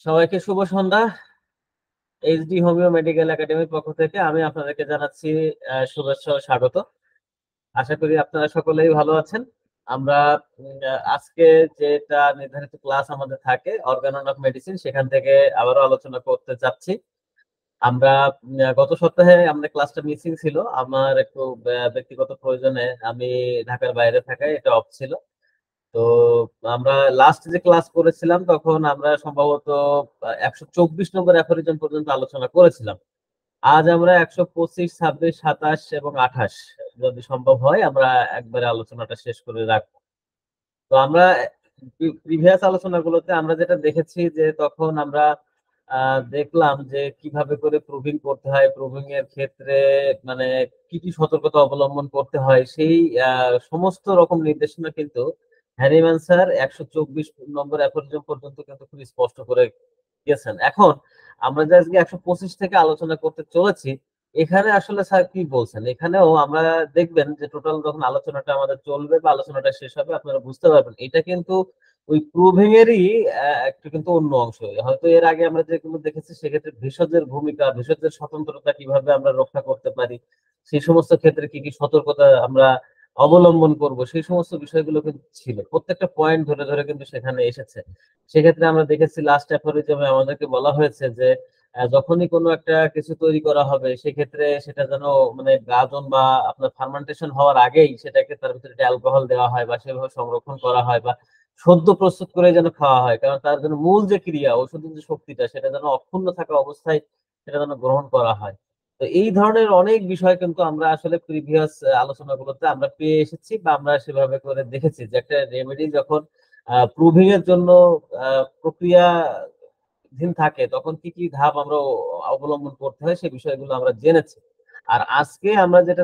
সবাইকে শুভ সন্ধ্যা। HD homeo medical একাডেমির পক্ষ থেকে আমি আপনাদেরকে জানাচ্ছি শুভেচ্ছা ও স্বাগত। আশা করি আপনারা সকলেই ভালো আছেন। আমরা আজকে যেটা নির্ধারিত ক্লাস আমাদের থাকে অর্গানন অফ মেডিসিন, সেখান থেকে আবারও আলোচনা করতে যাচ্ছি। আমরা গত সপ্তাহে আমাদের ক্লাসটা মিসিং ছিল। আমার একটু ব্যক্তিগত প্রয়োজনে আমি ঢাকার বাইরে থাকায় এটা অফ ছিল। তো আমরা লাস্ট যে ক্লাস করেছিলাম তখন আমরা সম্ভবত 124 নম্বর অ্যাফোরিজম পর্যন্ত আলোচনা করেছিলাম। আজ আমরা 125, 26, 27 এবং 28 যদি সম্ভব হয় আমরা একবারে আলোচনাটা শেষ করে রাখবো। তো আমরা প্রিভিয়াস আলোচনাগুলোতে আমরা যেটা দেখেছি যে তখন আমরা দেখলাম যে কিভাবে করে প্রুভিং করতে হয়, প্রুভিং এর ক্ষেত্রে মানে কি কি সতর্কতা অবলম্বন করতে হয়, সেই সমস্ত রকম নির্দেশনা কিন্তু হ্যানিম্যান স্যার 124 নম্বর অ্যাফোরিজম পর্যন্ত কিন্তু খুব স্পষ্ট করে দিয়েছেন। এখন আমরা যে আজকে 125 থেকে আলোচনা করতে চলেছি, এখানে আসলে স্যার কি বলছেন, এখানেও আমরা দেখবেন যে টোটাল যখন আলোচনাটা আমাদের চলবে বা আলোচনাটা শেষ হবে আপনারা বুঝতে পারবেন এটা কিন্তু ওই প্রুভিং এরই একটা কিন্তু অন্য অংশ। হয়তো এর আগে আমরা যেগুলো দেখেছি সেক্ষেত্রে ভেষজের ভূমিকা, ভেষজের স্বতন্ত্রতা কিভাবে আমরা রক্ষা করতে পারি, সেই সমস্ত ক্ষেত্রে কি কি সতর্কতা আমরা অবলম্বন করব, সেই সমস্ত বিষয়গুলো কিন্তু ছিল। প্রত্যেকটা পয়েন্ট ধরে ধরে কিন্তু সেখানে এসেছে। সেক্ষেত্রে আমরা দেখেছি লাস্ট অ্যাফোরিজমে আমাদেরকে বলা হয়েছে যে যখনই কোনো একটা কিছু তৈরি করা হবে সেক্ষেত্রে সেটা যেন মানে গাজন বা আপনার ফার্মেন্টেশন হওয়ার আগেই সেটাকে তার ভিতরে অ্যালকোহল দেওয়া হয় বা সেভাবে সংরক্ষণ করা হয় বা সদ্য প্রস্তুত করে যেন খাওয়া হয়, কারণ তার জন্য মূল যে ক্রিয়া ওষুধের যে শক্তিটা সেটা যেন অক্ষুণ্ণ থাকা অবস্থায় সেটা যেন গ্রহণ করা হয়। তো এই ধরনের অনেক বিষয় কিন্তু আমরা আসলে প্রিভিয়াস আলোচনাগুলোতে আমরা পেয়ে এসেছি বা আমরা সেভাবে করে দেখেছি যে একটা রেমেডি যখন প্রুভিং এর জন্য প্রক্রিয়াধীন থাকে তখন কি কি ধাপ আমরা অবলম্বন করতে হয় সেই বিষয়গুলো আমরা জেনেছি। আর আজকে আমরা যেটা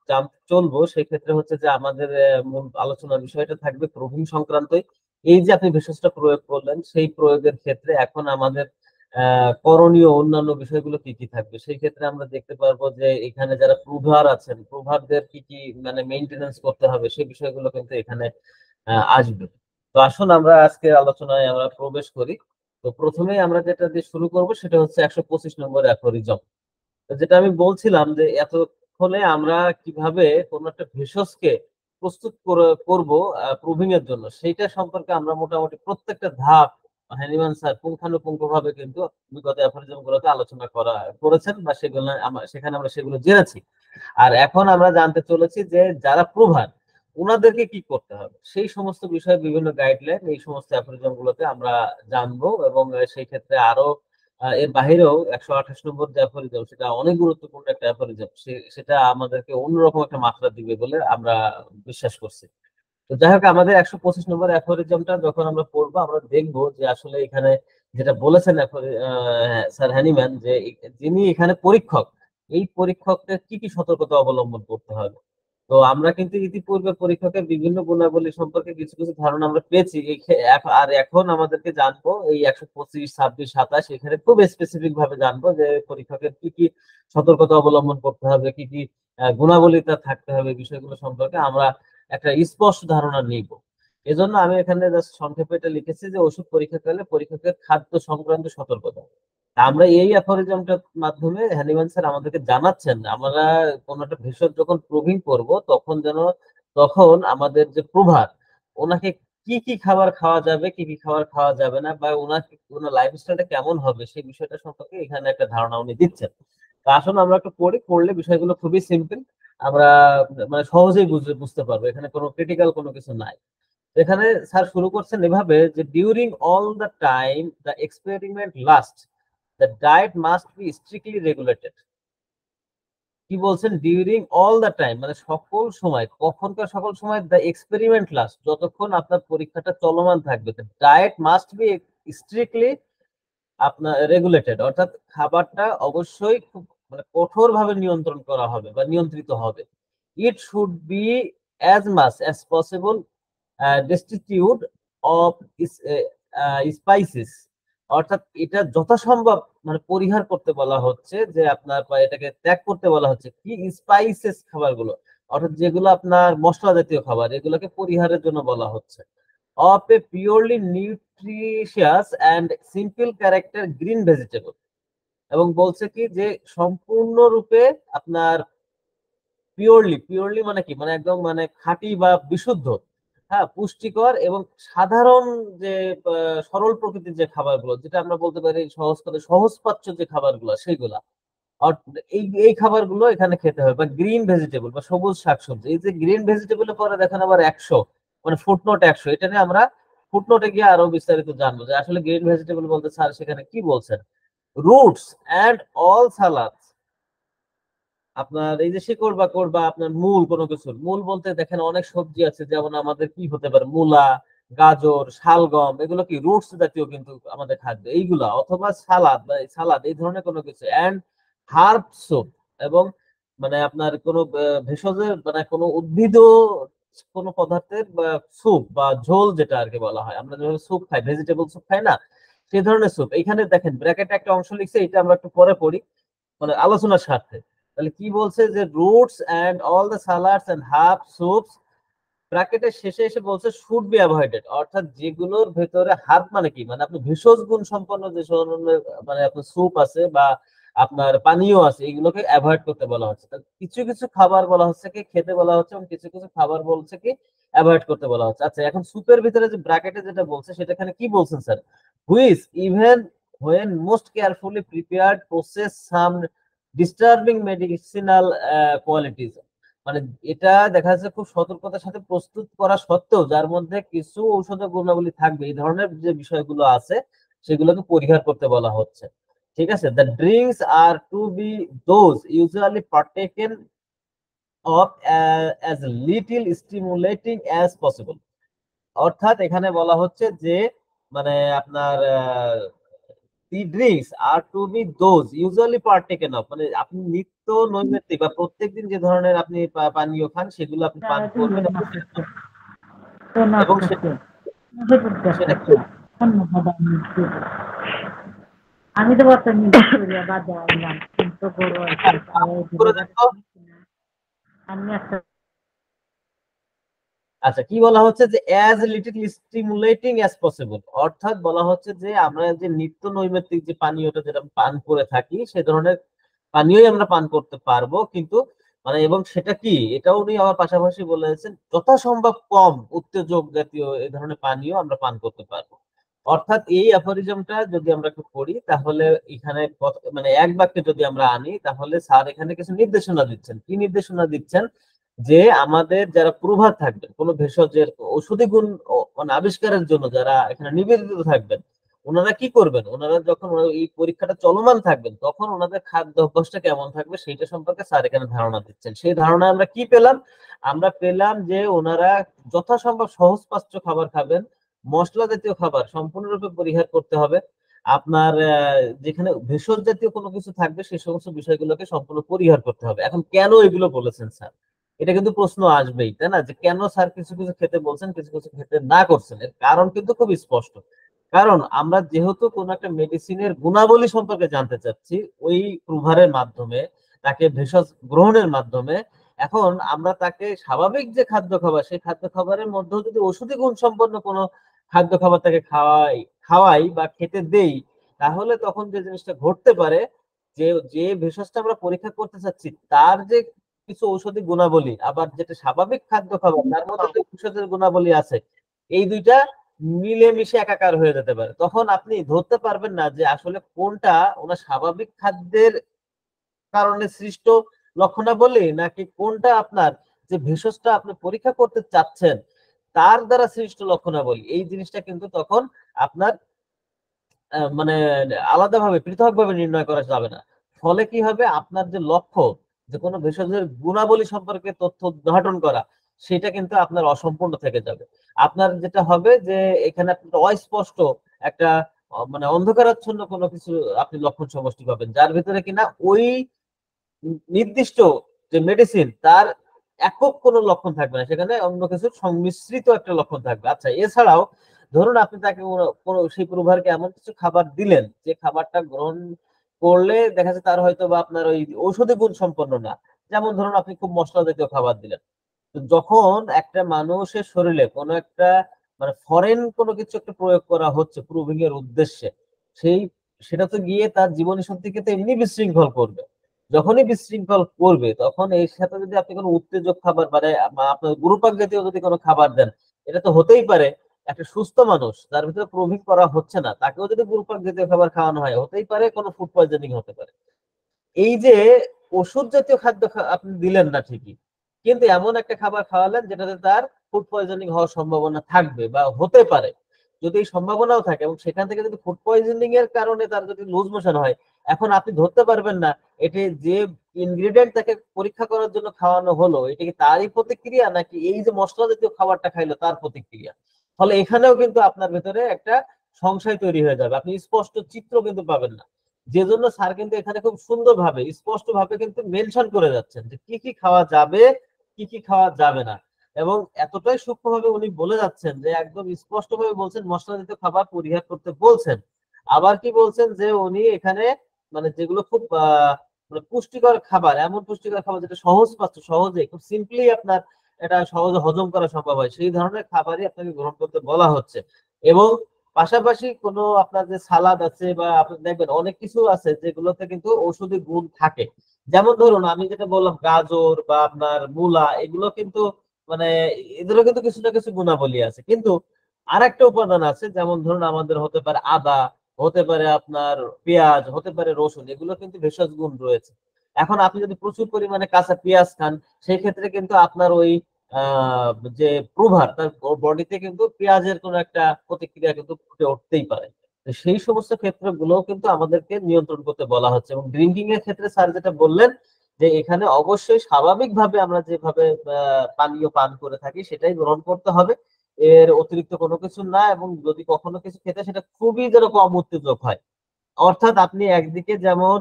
জানতে চলবো সেক্ষেত্রে হচ্ছে যে আমাদের মূল আলোচনার বিষয়টা থাকবে প্রুভিং সংক্রান্তই। এই যে আপনি ভেষজটা প্রয়োগ করলেন সেই প্রয়োগের ক্ষেত্রে এখন আমাদের করণীয় অন্যান্য বিষয়গুলো কি কি থাকবে সেই ক্ষেত্রে আমরা দেখতে পারবো যে এখানে যারা প্রুভার আছেন প্রুভারদের কি কি মানে মেইনটেনেন্স করতে হবে সেই বিষয়গুলো কিন্তু এখানে আসবে। তো আসুন আমরা আজকের আলোচনায় আমরা প্রবেশ করি। তো প্রথমেই আমরা যেটা দিয়ে শুরু করব সেটা হচ্ছে 125 নম্বর অ্যাফোরিজম। তো যেটা আমি বলছিলাম যে এতক্ষণে আমরা কিভাবে কোনো একটা ভেষজকে প্রস্তুত করব প্রুভিং এর জন্য সেইটা সম্পর্কে আমরা মোটামুটি প্রত্যেকটা ধাপ হ্যানিম্যান স্যার পুঙ্খানুপুঙ্খ ভাবে কিন্তু বিগত অ্যাফোরিজম গুলোতে আলোচনা করেছেন বা সেগুলো সেখানে আমরা সেগুলো জেনেছি। আর এখন আমরা জানতে চলেছি যে যারা প্রুভার ওনাদেরকে কি করতে হবে সেই সমস্ত বিষয়ে বিভিন্ন গাইডলাইন এই সমস্ত অ্যাফোরিজম গুলোতে আমরা জানবো এবং সেই ক্ষেত্রে আরো এর বাহিরেও 128 নম্বর যে অ্যাফোরিজম সেটা অনেক গুরুত্বপূর্ণ একটা অ্যাফোরিজম, সেটা আমাদেরকে অন্যরকম একটা মাত্রা দিবে বলে আমরা বিশ্বাস করছি। তো যাই হোক আমাদের 125 নম্বর অ্যাফোরিজমটা যখন আমরা পড়বো আমরা দেখবো যে আসলে এখানে যেটা বলেছেন স্যার হ্যানিম্যান যে যিনি এখানে পরীক্ষক, এই পরীক্ষককে কি কি সতর্কতা অবলম্বন করতে হবে। তো আমরা কিন্তু ইতিপূর্বে পরীক্ষকের বিভিন্ন গুণাবলী সম্পর্কে কিছু কিছু ধারণা আমরা পেয়েছি। আর এখন আমাদেরকে জানবো এই 125, 26, 27 এখানে খুব স্পেসিফিক ভাবে জানবো যে পরীক্ষকের কি কি সতর্কতা অবলম্বন করতে হবে, কি কি গুণাবলী তার থাকতে হবে, বিষয়গুলো সম্পর্কে আমরা একটা স্পষ্ট ধারণা নিব। এজন্য আমি এখানে জাস্ট সংক্ষেপে এটা লিখেছি যে ওষুধ পরীক্ষাকালে পরীক্ষকের খাদ্য সংক্রান্ত সতর্কতা। আমরা এই অ্যাফোরিজমটার মাধ্যমে হ্যানিম্যান স্যার আমাদেরকে জানাচ্ছেন আমরা কোন একটা ভেষজ যখন প্রুভিং করব তখন আমাদের যে প্রভার ওনাকে কি কি খাবার খাওয়া যাবে কি কি খাবার খাওয়া যাবে না বা ওনার লাইফস্টাইলটা কেমন হবে সেই বিষয়টা সম্পর্কে এখানে একটা ধারণা উনি দিচ্ছেন। তো আসলে আমরা একটু পড়লে বিষয়গুলো খুবই সিম্পল, আমরা মানে সহজেই বুঝতে পারবো, এখানে কোনো ক্রিটিক্যাল কোনো কিছু নাই। এখানে স্যার শুরু করছেন এভাবে যে during all the time the experiment last the diet must be strictly regulated. কি বলছেন, ডিউরিং অল দ্য টাইম মানে সকল সময়, কখনকার সকল সময় দ্য এক্সপেরিমেন্ট লাস্ট যতক্ষণ আপনার পরীক্ষাটা চলমান থাকবে ডায়েট মাস্ট বি স্ট্রিক্টলি আপনার রেগুলেটেড, অর্থাৎ খাবারটা অবশ্যই খুব মানে কঠোর ভাবে নিয়ন্ত্রণ করা হবে বা নিয়ন্ত্রিত হবে। It should be as much as possible destitute of spices, অর্থাৎ এটা যথাসম্ভব মানে পরিহার করতে বলা হচ্ছে যে আপনার বা এটাকে ত্যাগ করতে বলা হচ্ছে কি স্পাইসেস খাবারগুলো, অর্থাৎ যেগুলো আপনার মশলা জাতীয় খাবার এগুলোকে পরিহারের জন্য বলা হচ্ছে। Of A purely nutritious and simple character green vegetable. এবং বলছে কি যে সম্পূর্ণরূপে আপনার পিওরলি, পিওরলি মানে কি, মানে একদম মানে খাঁটি বা বিশুদ্ধ, হ্যাঁ, পুষ্টিকর এবং সাধারণ যে সরল প্রকৃতির যে খাবারগুলো, যেটা আমরা বলতে পারি সহজ করে সহজপাচ্য যে খাবারগুলো, সেইগুলা এই এই খাবারগুলো এখানে খেতে হবে। বা গ্রিন ভেজিটেবল বা সবুজ শাকসবজি, এই যে গ্রিন ভেজিটেবলের পরে দেখেন আবার 100, মানে ফুটনোট 100, এটা নিয়ে আমরা ফুটনোটে গিয়ে আরো বিস্তারিত জানবো যে আসলে গ্রিন ভেজিটেবল বলতে স্যার সেখানে কি বলছেন। রুটস অ্যান্ড অল সালাদ, আপনার এই যে শিকড় বাকড় বা আপনার মূল কোনো কিছুর, মূল বলতে দেখেন অনেক সবজি আছে, যেমন আমাদের কি হতে পারে, মূলা, গাজর, শালগম, এগুলো কি রুটস জাতীয় কিন্তু আমাদের খাদ্য এইগুলা, অথবা সালাদ বা সালাদ এই ধরনের কোনো কিছু, এন্ড হার্ব স্যুপ, এবং মানে আপনার কোনো ভেষজের মানে কোনো উদ্ভিদ কোনো পদার্থের বা স্যুপ বা ঝোল, যেটা আর কি বলা হয়, আমরা যখন স্যুপ খাই, ভেজিটেবল স্যুপ খাই না, সেই ধরনের স্যুপ। এখানে দেখেন ব্র্যাকেটে একটা অংশ লিখছে, এটা আমরা একটু পরে পড়ি মানে আলোচনার স্বার্থে। তাহলে কি বলছে যে roots and all the salads and herb soups, ব্র্যাকেটের শেষে এসে বলছে শুড বি অ্যাভয়েডেড, অর্থাৎ যেগুলোর ভেতরে হার্ব মানে কি, মানে আপনি ভেষজ গুণ সম্পন্ন যে ধরনের মানে আপনার স্যুপ আছে বা আপনার পানীয় আছে, এগুলোকে অ্যাভয়েড করতে বলা হচ্ছে। কিছু কিছু খাবার বলা হচ্ছে কি খেতে বলা হচ্ছে, এবং কিছু কিছু খাবার বলছে কি অ্যাভয়েড করতে বলা হচ্ছে। আচ্ছা, এখন স্যুপের ভিতরে যে ব্র্যাকেটে যেটা বলছে সেটা এখানে কি বলছেন sir, which even when most carefully prepared possess some disturbing medicinal qualities, মানে এটা দেখা যাচ্ছে খুব সতর্কতার সাথে প্রস্তুত করা সত্ত্বেও যার মধ্যে কিছু ঔষধের গুণাবলী থাকবে, এই ধরনের যে বিষয়গুলো আছে সেগুলোকে পরিহার করতে বলা হচ্ছে। ঠিক আছে, the drinks are to be those usually partaken of as little stimulating as possible. অর্থাৎ এখানে বলা হচ্ছে যে মানে আপনার the drinks are to be those usually partaken of, মানে আপনি নিত্য নৈমিত্তিক বা প্রত্যেকদিন যে ধরনের আপনি পানীয় খান সেগুলো আপনি পান করবেন, এবং সেটা কি আমি তো বর্তমানে মিক্স করিয়া বাদ দিলাম কিন্তু বড় হয়েছে করে দেন তো। আমি একটা আচ্ছা, কি বলা হচ্ছে যে as little stimulating as possible, অর্থাৎ বলা হচ্ছে যে আমরা যে নিত্য নৈমিত্তিক যে পানীয়টা যেটা পান করে থাকি সে ধরনের পানীয়ই আমরা পান করতে পারবো, কিন্তু মানে এবং সেটা কি এটাও উনি আমার পাশাপাশি বলেছেন যথাসম্ভব কম উত্তেজক জাতীয় এই ধরনের পানীয় আমরা পান করতে পারবো। অর্থাৎ এই অ্যাফোরিজমটা যদি আমরা একটু পড়ি তাহলে এখানে মানে এক বাক্যে যদি আমরা আনি, তাহলে স্যার এখানে কিছু নির্দেশনা দিচ্ছেন। কি নির্দেশনা দিচ্ছেন, যে আমাদের যারা প্রভাত থাকবেন কোন ভেষজের ঔষধি গুণ মানে আবিষ্কারের জন্য যারা এখানে নিবেদিত থাকবেন, ওনারা কি করবেন, ওনারা যখন এই পরীক্ষাটা চলমান থাকবেন তখন ওনাদের খাদ্য অভ্যাসটা কেমন থাকবে সেইটা সম্পর্কে স্যার এখানে ধারণা দিচ্ছেন। সেই ধারণা আমরা কি পেলাম, আমরা পেলাম যে ওনারা যথাসম্ভব সহজপাচ্য খাবার খাবেন, মশলা জাতীয় খাবার সম্পূর্ণরূপে পরিহার করতে হবে, আপনার যেখানে ভেষজ জাতীয় কোনো কিছু থাকবে সেই সমস্ত বিষয়গুলোকে সম্পূর্ণ পরিহার করতে হবে। এখন কেন এগুলো বলেছেন স্যার, এটা কিন্তু প্রশ্ন আসবেই, তাই না, যে কেন স্যার কিছু কিছু খেতে বলছেন কিছু কিছু খেতে না করছেন। এর কারণ কিন্তু খুব স্পষ্ট। কারণ আমরা যেহেতু কোন একটা মেডিসিনের গুণাবলী সম্পর্কে জানতে চাচ্ছি ওই প্রুভারের মাধ্যমে, তাকে ভেষজ গ্রহণের মাধ্যমে, এখন আমরা তাকে স্বাভাবিক যে খাদ্য খাবার সেই খাদ্য খাবারের মধ্যেও যদি ওষুধি গুণ সম্পন্ন কোনো খাদ্য খাবার তাকে খাওয়াই খাওয়াই বা খেতে দেই, তাহলে তখন যে জিনিসটা ঘটতে পারে, যে যে ভেষজটা আমরা পরীক্ষা করতে চাচ্ছি তার যে কিছু ঔষধি গুণাবলী, আবার যেটা স্বাভাবিক খাদ্য খাবার তার মধ্যে যে ঔষধের গুণাবলী আছে, এই দুইটা মিলেমিশে একাকার হয়ে যেতে পারে। তখন আপনি ধরতে পারবেন না যে আসলে কোনটা ওনার স্বাভাবিক খাদ্যের কারণে সৃষ্ট লক্ষণাবলী, নাকি কোনটা আপনার যে ভেষজটা আপনি পরীক্ষা করতে চাচ্ছেন তার দ্বারা সৃষ্ট লক্ষণাবলী। এই জিনিসটা কিন্তু তখন আপনার মানে আলাদাভাবে পৃথকভাবে নির্ণয় করা যাবে না। ফলে কি হবে, আপনার যে লক্ষ্য যে কোনো ভেষজের গুণাবলী সম্পর্কে তথ্য উদ্ঘাটন করা, সেটা কিন্তু আপনার অসম্পূর্ণ থেকে যাবে। আপনার যেটা হবে যে এখানে আপনি অস্পষ্ট একটা মানে অন্ধকারাচ্ছন্ন কোনো কিছু আপনি লক্ষণ সমষ্টি পাবেন, যার ভিতরে কিনা ওই নির্দিষ্ট যে মেডিসিন তার একক কোনো লক্ষণ থাকবে না, সেখানে অন্য কিছুর সংমিশ্রিত একটা লক্ষণ থাকবে। আচ্ছা, এছাড়াও ধরুন আপনি তাকে কোনো সেই প্রভারকে এমন কিছু খাবার দিলেন যে খাবারটা গ্রহণ করলে দেখা যাচ্ছে তার হয়তো বা আপনার ওই ঔষধি গুণ সম্পন্ন না, যেমন ধরুন আপনি খুব মশলা জাতীয় খাবার দিলেন। তো যখন একটা মানুষের শরীরে কোনো একটা মানে ফরেন কোনো কিছু একটা প্রয়োগ করা হচ্ছে প্রুভিং এর উদ্দেশ্যে, সেই সেটা তো গিয়ে তার জীবনী শক্তিকে তো এমনি বিশৃঙ্খল করবে। যখনই বিশৃঙ্খল করবে তখন এর সাথে যদি আপনি কোনো উত্তেজক খাবার মানে আপনার গুরুপাক জাতীয় যদি কোনো খাবার দেন, এটা তো হতেই পারে একটা সুস্থ মানুষ যার ভিতরে প্রুভিং করা হচ্ছে না তাকেও যদি গুরুপাক জাতীয় খাবার খাওয়ানো হয়, হতেই পারে কোনো ফুড পয়জনিং হতে পারে। এই যে ওষুধ জাতীয় খাদ্য আপনি দিলেন না ঠিকই, কিন্তু এমন একটা খাবার খাওয়ালেন যেটাতে তার ফুড পয়জনিং হওয়ার সম্ভাবনা থাকবে বা হতে পারে। যদি এই সম্ভাবনাও থাকে এবং সেখান থেকে যদি ফুড পয়জনিং এর কারণে তার যদি লুজ মোশন হয়, এখন আপনি ধরতে পারবেন না এটি যে ইনগ্রিডিয়েন্ট তাকে পরীক্ষা করার জন্য খাওয়ানো হলো এটা কি তারই প্রতিক্রিয়া নাকি এই যে মশলা জাতীয় খাবারটা খাইলো তার প্রতিক্রিয়া। ফলে এখানেও কিন্তু আপনার ভেতরে একটা সংশয় তৈরি হয়ে যাবে, আপনি স্পষ্ট চিত্র কিন্তু পাবেন না। যে জন্য স্যার কিন্তু এখানে খুব সুন্দরভাবে স্পষ্ট ভাবে কিন্তু মেনশন করে যাচ্ছেন যে কি কি খাওয়া যাবে, কি কি খাওয়া যাবে না। এবং এতটাই সূক্ষ্মভাবে উনি বলে যাচ্ছেন যে একদম স্পষ্ট ভাবে বলছেন মশলা জাতীয় খাবার পরিহার করতে বলছেন। আবার কি বলছেন যে উনি এখানে মানে যেগুলো খুব মানে পুষ্টিকর খাবার, এমন পুষ্টিকর খাবার যেটা সহজ পাচ্ছ সহজে খুব সিম্পলি আপনার এটা সহজে হজম করা সম্ভব হয়, সেই ধরনের খাবারই আপনাকে গ্রহণ করতে বলা হচ্ছে। এবং পাশাপাশি কোনো আপনার যে সালাদ আছে বা আপনি দেখবেন অনেক কিছু আছে যেগুলোতে কিন্তু ঔষধি গুণ থাকে। যেমন ধরুন আমি যেটা বললাম গাজর বা আপনার মূলা, এগুলো কিন্তু মানে এদেরও কিন্তু কিছু না কিছু গুণাবলী আছে। কিন্তু আর একটা উপাদান আছে, যেমন ধরুন আমাদের হতে পারে আদা, হতে পারে আপনার পেঁয়াজ, হতে পারে রসুন, এগুলো কিন্তু ভেষজ গুণ রয়েছে। এখন আপনি যদি প্রচুর পরিমাণে কাঁচা পেঁয়াজ খান, সেই ক্ষেত্রে কিন্তু আপনার ওই যে প্রভার তার বডিতে কিন্তু পেঁয়াজের কোনো একটা প্রতিক্রিয়া কিন্তু ফুটে উঠতেই পারে। তো সেই সমস্ত ক্ষেত্রগুলোও কিন্তু আমাদেরকে নিয়ন্ত্রণ করতে বলা হচ্ছে। এবং ড্রিঙ্কিং এর ক্ষেত্রে স্যার যেটা বললেন যে এখানে অবশ্যই স্বাভাবিকভাবে আমরা যেভাবে পানীয় পান করে থাকি সেটাই গ্রহণ করতে হবে, এর অতিরিক্ত কোনো কিছু না। এবং যদি কখনো কিছু খেতে সেটা খুবই যেন কম উত্তেজক হয়। অর্থাৎ আপনি একদিকে যেমন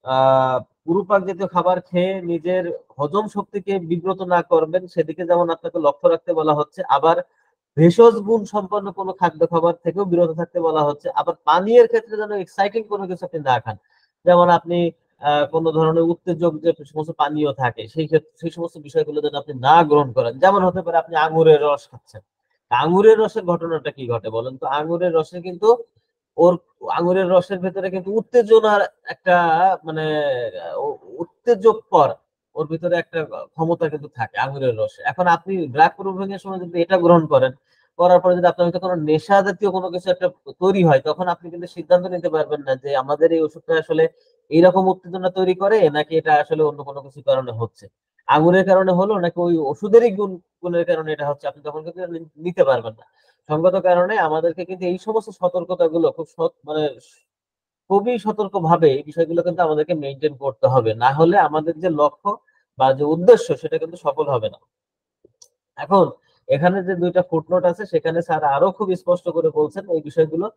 আহ গুরুপাক জাতীয় খাবার খেয়ে নিজের হজম শক্তিকে বিব্রত না করবেন সেদিকে যেমন আপনাকে লক্ষ্য রাখতে বলা হচ্ছে, আবার ভেষজ গুণ সম্পন্ন কোনো খাদ্য খাবার থেকেও বিরত থাকতে বলা হচ্ছে। আবার পানীয়ের ক্ষেত্রে যেন এক্সাইটিং কোনো কিছু আপনি না খান, যেমন আপনি কোনো ধরনের উত্তেজক যে সমস্ত পানীয় থাকে সেই ক্ষেত্রে সেই সমস্ত বিষয়গুলো যেন আপনি না গ্রহণ করেন। যেমন হতে পারে আপনি আঙুরের রস খাচ্ছেন, আঙুরের রসের ঘটনাটা কি ঘটে বলেন তো? আঙুরের রসে কিন্তু ওর আঙুরের রসের ভেতরে কিন্তু উত্তেজনার একটা মানে উত্তেজকর ওর ভিতরে একটা ক্ষমতা কিন্তু থাকে আঙুরের রসে। এখন আপনি ড্রাগ প্রুভিং এর সময় যদি এটা গ্রহণ করেন, করার পরে যদি আপনার ভিতরে কোনো নেশা জাতীয় কোনো কিছু একটা তৈরি হয়, তখন আপনি কিন্তু সিদ্ধান্ত নিতে পারবেন না যে আমাদের এই ওষুধটা আসলে এইরকম উত্তেজনা তৈরি করে নাকি এটা আসলে অন্য কোনো কিছু কারণে হচ্ছে, আঙুরের কারণে হলো নাকি ওই ওষুধেরই গুণের কারণে এটা হচ্ছে, আপনি তখন কিন্তু নিতে পারবেন না। সঙ্গত কারণে আমাদেরকে কিন্তু এই সমস্ত সতর্কতাগুলো খুব মানে খুবই সতর্ক ভাবে এই বিষয়গুলো কিন্তু আমাদেরকে মেনটেন করতে হবে, না হলে আমাদের যে লক্ষ্য বা যে উদ্দেশ্য সেটা কিন্তু সফল হবে না। এখন এখানে যে দুইটা ফুটনোট আছে সেখানে স্যার আরো খুব স্পষ্ট করে বলছেন এই বিষয়গুলো।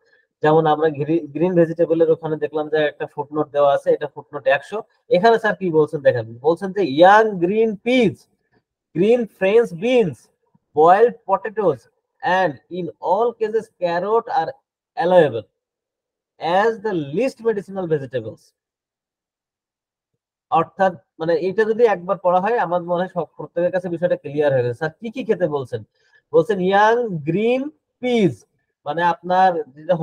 যেমন আমরা গ্রিন ভেজিটেবলের ওখানে দেখলাম যে একটা ফুটনোট দেওয়া আছে, এটা ফুটনোট 100। এখানে স্যার কি বলছেন দেখেন, বলছেন যে young green piece, green French beans, boiled potatoes, and in all cases carrot are allowable as the least medicinal vegetables। অর্থাৎ মানে এটা যদি একবার পড়া হয় আমার মনে হয় সব প্রত্যেকের কাছে বিষয়টা ক্লিয়ার হয়ে গেছে। স্যার কি কি খেতে বলছেন? বলছেন ইয়াং গ্রিন পিস, মানে আপনার যেটা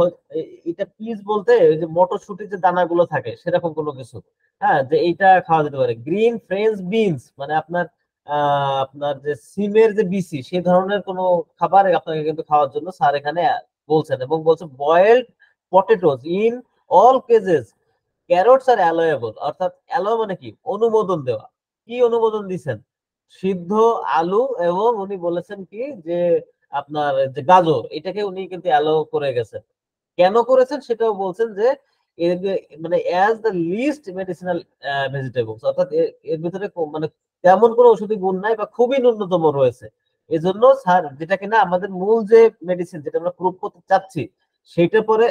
এটা পিস বলতে ওই যে মটরশুটির যে দানাগুলো থাকে সেরকম কোনো কিছু, হ্যাঁ, যে এইটা খাওয়া যেতে পারে। গ্রিন ফ্রেঞ্চ বিনস মানে আপনার আপনার যে সিমের যে বিসি সেই ধরনের কোনো খাবার আপনাকে কিন্তু খাওয়ার জন্য স্যার এখানে বলছেন। এবং বলছে boiled potatoes in all cases, carrots are allowable. অর্থাৎ অ্যালো মানে কি? অনুমোদন দেওয়া। কি অনুমোদন দিচ্ছেন? সিদ্ধ আলু, এবং উনি বলেছেন কি যে আপনার যে গাজর এটাকে উনি কিন্তু অ্যালো করে গেছেন। কেন করেছেন সেটাও বলছেন যে মানে as the list medicinal vegetables, অর্থাৎ এর ভিতরে মানে তেমন কোনো ওষুধি গুণ নাই বা খুবই ন্যূনতম রয়েছে। এজন্য স্যার যেটা কিনা আমাদের মূল যে মেডিসিন যেটা আমরা প্রুভ করতে চাচ্ছি সেইটা পরে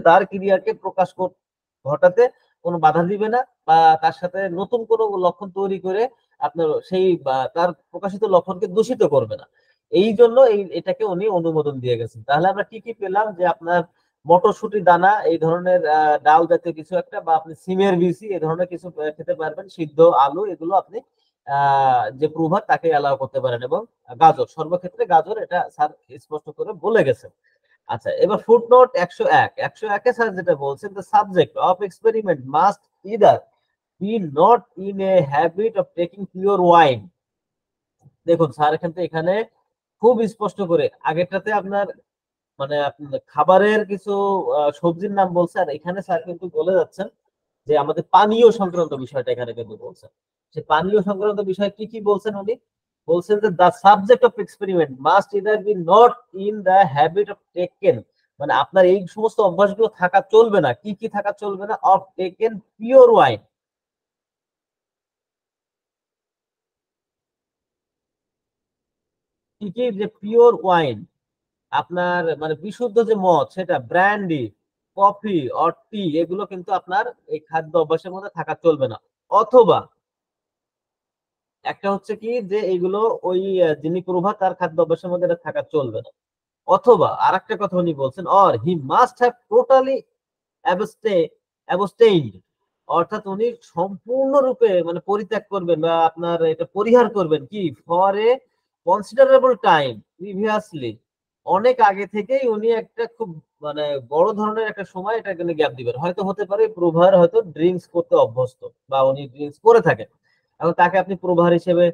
তার ক্রিয়াকে ঘটাতে কোনো বাধা দিবে না বা তার সাথে নতুন কোনো লক্ষণ তৈরি করে আপনার সেই বা তার প্রকাশিত লক্ষণকে দূষিত করবে না। এই জন্য এটাকে উনি অনুমোদন দিয়ে গেছেন। তাহলে আমরা কি কি পেলাম যে আপনার মটরশুটি দানা এই ধরনের ডাল জাতীয় কিছু একটা, বা আপনি সিমের বিচি এই ধরনের কিছু খেতে পারবেন, সিদ্ধ আলু এগুলো আপনি যে প্রভাব তাকে অ্যালাউ করতে পারেন, এবং গাজর সর্বক্ষেত্রে গাজর, এটা স্যার স্পষ্ট করে বলে গেছেন। আচ্ছা, এবার ফুটনোট 101 স্যার যেটা বলছেন, the subject of experiment must either be not in a habit of taking pure wine. দেখুন স্যার এখানে খুব স্পষ্ট করে, আগেরটাতে আপনার মানে খাবারের কিছু সবজির নাম বলছে, আর এখানে স্যার কিন্তু বলে যাচ্ছেন যে আমাদের পানীয় সংক্রান্ত বিষয়টা এখানে কিন্তু বলছেন। সে পানীয় সংক্রান্ত বিষয় কি কি বলছেন উনি? বলছেন যে the subject of experiment must either be not in the habit of taken, মানে আপনার এই সমস্ত অভ্যাসগুলো থাকা চলবে না। কি কি থাকা চলবে না? অফ টেকেন পিওর ওয়াইন, কি কি? যে পিওর ওয়াইন, আপনার মানে বিশুদ্ধ যে মদ, সেটা ব্র্যান্ডি, কফি অর টি, এগুলো কিন্তু আপনার এই খাদ্য অভ্যাসের মধ্যে থাকা চলবে না। অথবা একটা হচ্ছে কি, যে এইগুলো ওই যিনি প্রভা তার খাদ্য অভ্যাসের মধ্যে এটা থাকা চলবে না। অথবা আরেকটা কথা উনি বলছেন, or he must have totally abstained, অর্থাৎ উনি সম্পূর্ণরূপে মানে পরিত্যাগ করবেন বা আপনার এটা পরিহার করবেন কি, for a considerable time previously, অনেক আগে থেকেই উনি একটা খুব মানে বড় ধরনের একটা সময় এটা কিন্তু গ্যাপ দিবেন। হয়তো হতে পারে প্রভার হয়তো ড্রিঙ্কস করতে অভ্যস্ত বা উনি ড্রিঙ্কস করে থাকেন, এবং তাকে আপনি প্রভার হিসেবে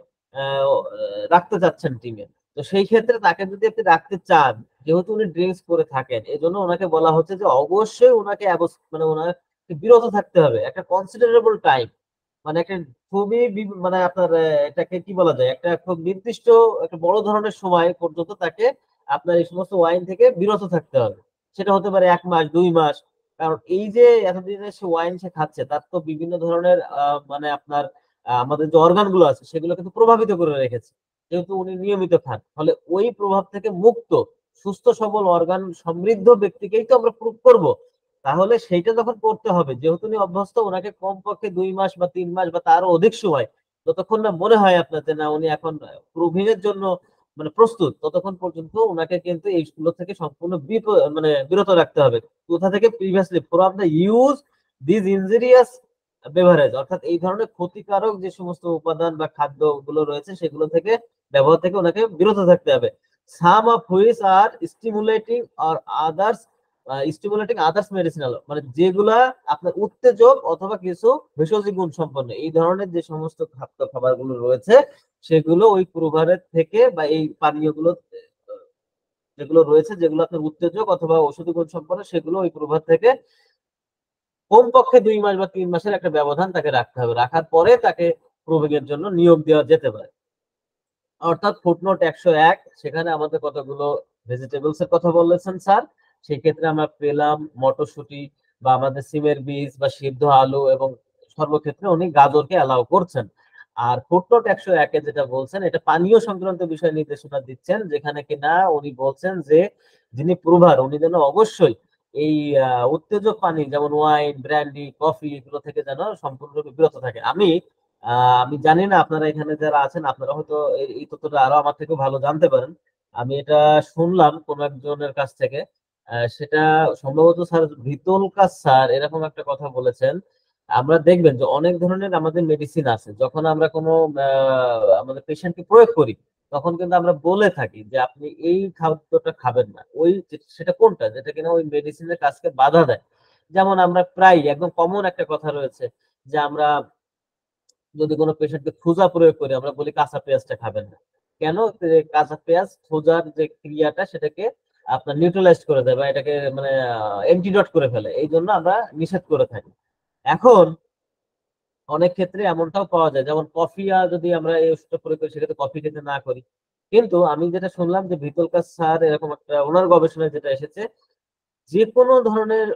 রাখতে চাচ্ছেন টিমে। তো সেই ক্ষেত্রে তাকে যদি আপনি রাখতে চান, যেহেতু উনি ড্রিঙ্কস করে থাকেন, এই জন্য ওনাকে বলা হচ্ছে যে অবশ্যই ওনাকে মানে ওনাকে বিরত থাকতে হবে একটা কনসিডারেবল টাইম, মানে একটা খুবই মানে আপনার এটাকে কি বলা যায়, একটা খুব নির্দিষ্ট একটা বড় ধরনের সময় পর্যন্ত তাকে আপনার এই সমস্ত ওয়াইন থেকে বিরত থাকতে হবে। সেটা হতে পারে 1 মাস 2 মাস। কারণ এই যে এতদিনে সে ওয়াইন সে খাচ্ছে, তার তো বিভিন্ন ধরনের মানে আপনার আমাদের যে অর্গান গুলো আছে সেগুলো কিন্তু প্রভাবিত করে রেখেছে, যেহেতু উনি নিয়মিত খান। ফলে ওই প্রভাব থেকে মুক্ত সুস্থ সবল অর্গান সমৃদ্ধ ব্যক্তিকেই তো আমরা প্রুভ করব। তাহলে সেইটা যখন করতে হবে, যেহেতু উনি অভ্যস্ত, ওনাকে কমপক্ষে 2 মাস বা 3 মাস বা তারও অধিক সময়, যতক্ষণ না মনে হয় আপনার যে না উনি এখন প্রুভিং এর জন্য মানে প্রস্তুত, ততক্ষণ পর্যন্ত ওনাকে কিন্তু এইগুলো থেকে সম্পূর্ণ মানে বিরত রাখতে হবে। কোথা থেকে? Previously from the use this injurious beverage, অর্থাৎ এই ধরনের ক্ষতিকারক যে সমস্ত উপাদান বা খাদ্য গুলো রয়েছে সেগুলো থেকে, ব্যবহার থেকে ওনাকে বিরত থাকতে হবে। Some of which are stimulating আর আদার্স মেডিসিনাল, মানে যেগুলা আপনার উত্তেজক অথবা কিছু ভেষজ গুণ সম্পন্ন, এই ধরনের যে সমস্ত খাদ্য খাবার গুলো রয়েছে সেগুলো ওই প্রভারের থেকে বা এই পানীয় গুলো যেগুলো রয়েছে, যেগুলো আপনার উত্তেজক অথবা ঔষধি গুণ সম্পন্ন, সেগুলো ওই প্রভাব থেকে কমপক্ষে 2 মাস বা 3 মাসের একটা ব্যবধান তাকে রাখতে হবে। রাখার পরে তাকে প্রুভিং এর জন্য নিয়োগ দেওয়া যেতে পারে। অর্থাৎ ফুটনোট 101 সেখানে আমাদের কতগুলো ভেজিটেবলস এর কথা বলেছেন স্যার। সেই ক্ষেত্রে আমরা পেলাম মটরশুঁটি বা আমাদের সিমের বীজ বা সিদ্ধ আলু, এবং সর্বক্ষেত্রে উনি গাজরকে অ্যালাউ করছেন। আর ফুটনোট 101 এ যেটা বলছেন, এটা পানীয় সংক্রান্ত বিষয় নির্দেশনা দিচ্ছেন, যেখানে কিনা উনি বলছেন যে যিনি প্রভার উনি যেন অবশ্যই এই উত্তেজক পানি যেমন ওয়াইন, ব্র্যান্ডি, কফি এগুলো থেকে যেন সম্পূর্ণরূপে বিরত থাকে। আমি জানি না আপনারা এখানে যারা আছেন আপনারা হয়তো এই তথ্যটা আরো আমার থেকে ভালো জানতে পারেন। আমি এটা শুনলাম কোন একজনের কাছ থেকে, সেটা সম্ভবত স্যার ভিতলকাস স্যার এরকম একটা কথা বলেছেন। আমরা দেখবেন যে অনেক ধরনের আমাদের মেডিসিন আছে, যখন আমরা কোনো আমাদের পেশেন্টকে প্রয়োগ করি, তখন কিন্তু আমরা বলে থাকি যে আপনি এই খাদ্যটা খাবেন না, সেটা কোনটা যেটা কিনা ওই মেডিসিনের কাজকে বাধা দেয়। যেমন আমরা প্রায় একদম কমন একটা কথা রয়েছে যে আমরা যদি কোনো পেশেন্টকে থুজা প্রয়োগ করি, আমরা বলি কাঁচা পেঁয়াজটা খাবেন না। কেন? কাঁচা পেঁয়াজ থুজার যে ক্রিয়াটা সেটাকে আপনার নিউট্রালাইজ করে দেয় বা এটাকে মানে অ্যান্টিডট করে ফেলে, এই জন্য আমরা নিষেধ করে থাকি। এখন অনেক ক্ষেত্রে এমনটাও পাওয়া যায়, যেমন কফি যদি আমরা এই ওষুধটা প্রয়োগ করি সেক্ষেত্রে কফি খেতে না করি। কিন্তু আমি যেটা শুনলাম যে ভিতলকাস স্যার এরকম একটা ওনার গবেষণায় যেটা এসেছে, যে কোনো ধরনের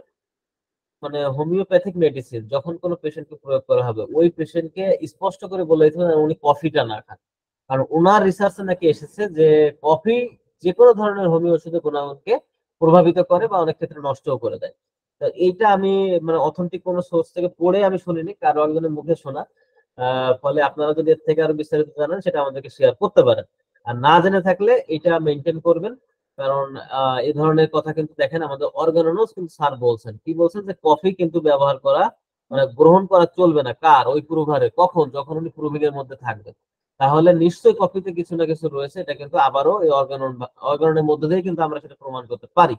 মানে হোমিওপ্যাথিক মেডিসিন যখন কোনো পেশেন্টকে প্রয়োগ করা হবে, ওই পেশেন্টকে স্পষ্ট করে বলে দিতে হবে উনি কফিটা না খান। কারণ ওনার রিসার্চে নাকি এসেছে যে কফি যে কোনো ধরনের হোমিও ওষুধের গুণাগুণকে প্রভাবিত করে বা অনেক ক্ষেত্রে নষ্টও করে দেয়। তো এইটা আমি মানে অথেন্টিক কোনো সোর্স থেকে পড়ে আমি শুনিনি, কারো একজনের মুখে শোনা। ফলে আপনারা যদি এর থেকে আরো বিস্তারিত জানেন সেটা আমাদেরকে শেয়ার করতে পারেন। আর না জেনে থাকলে এটা মেনটেন করবেন। কারণ এই ধরনের কথা কিন্তু দেখেন আমাদের অর্গাননস কিন্তু স্যার বলছেন, কি বলছেন, যে কফি কিন্তু ব্যবহার করা মানে গ্রহণ করা চলবে না। কার? ওই প্রুভারে। কখন? যখন উনি প্রুভিং এর মধ্যে থাকবেন। তাহলে নিশ্চয়ই কপিতে কিছু না কিছু রয়েছে, এটা কিন্তু আবারও এই অর্গাননের মধ্যে দিয়ে কিন্তু আমরা সেটা প্রমাণ করতে পারি।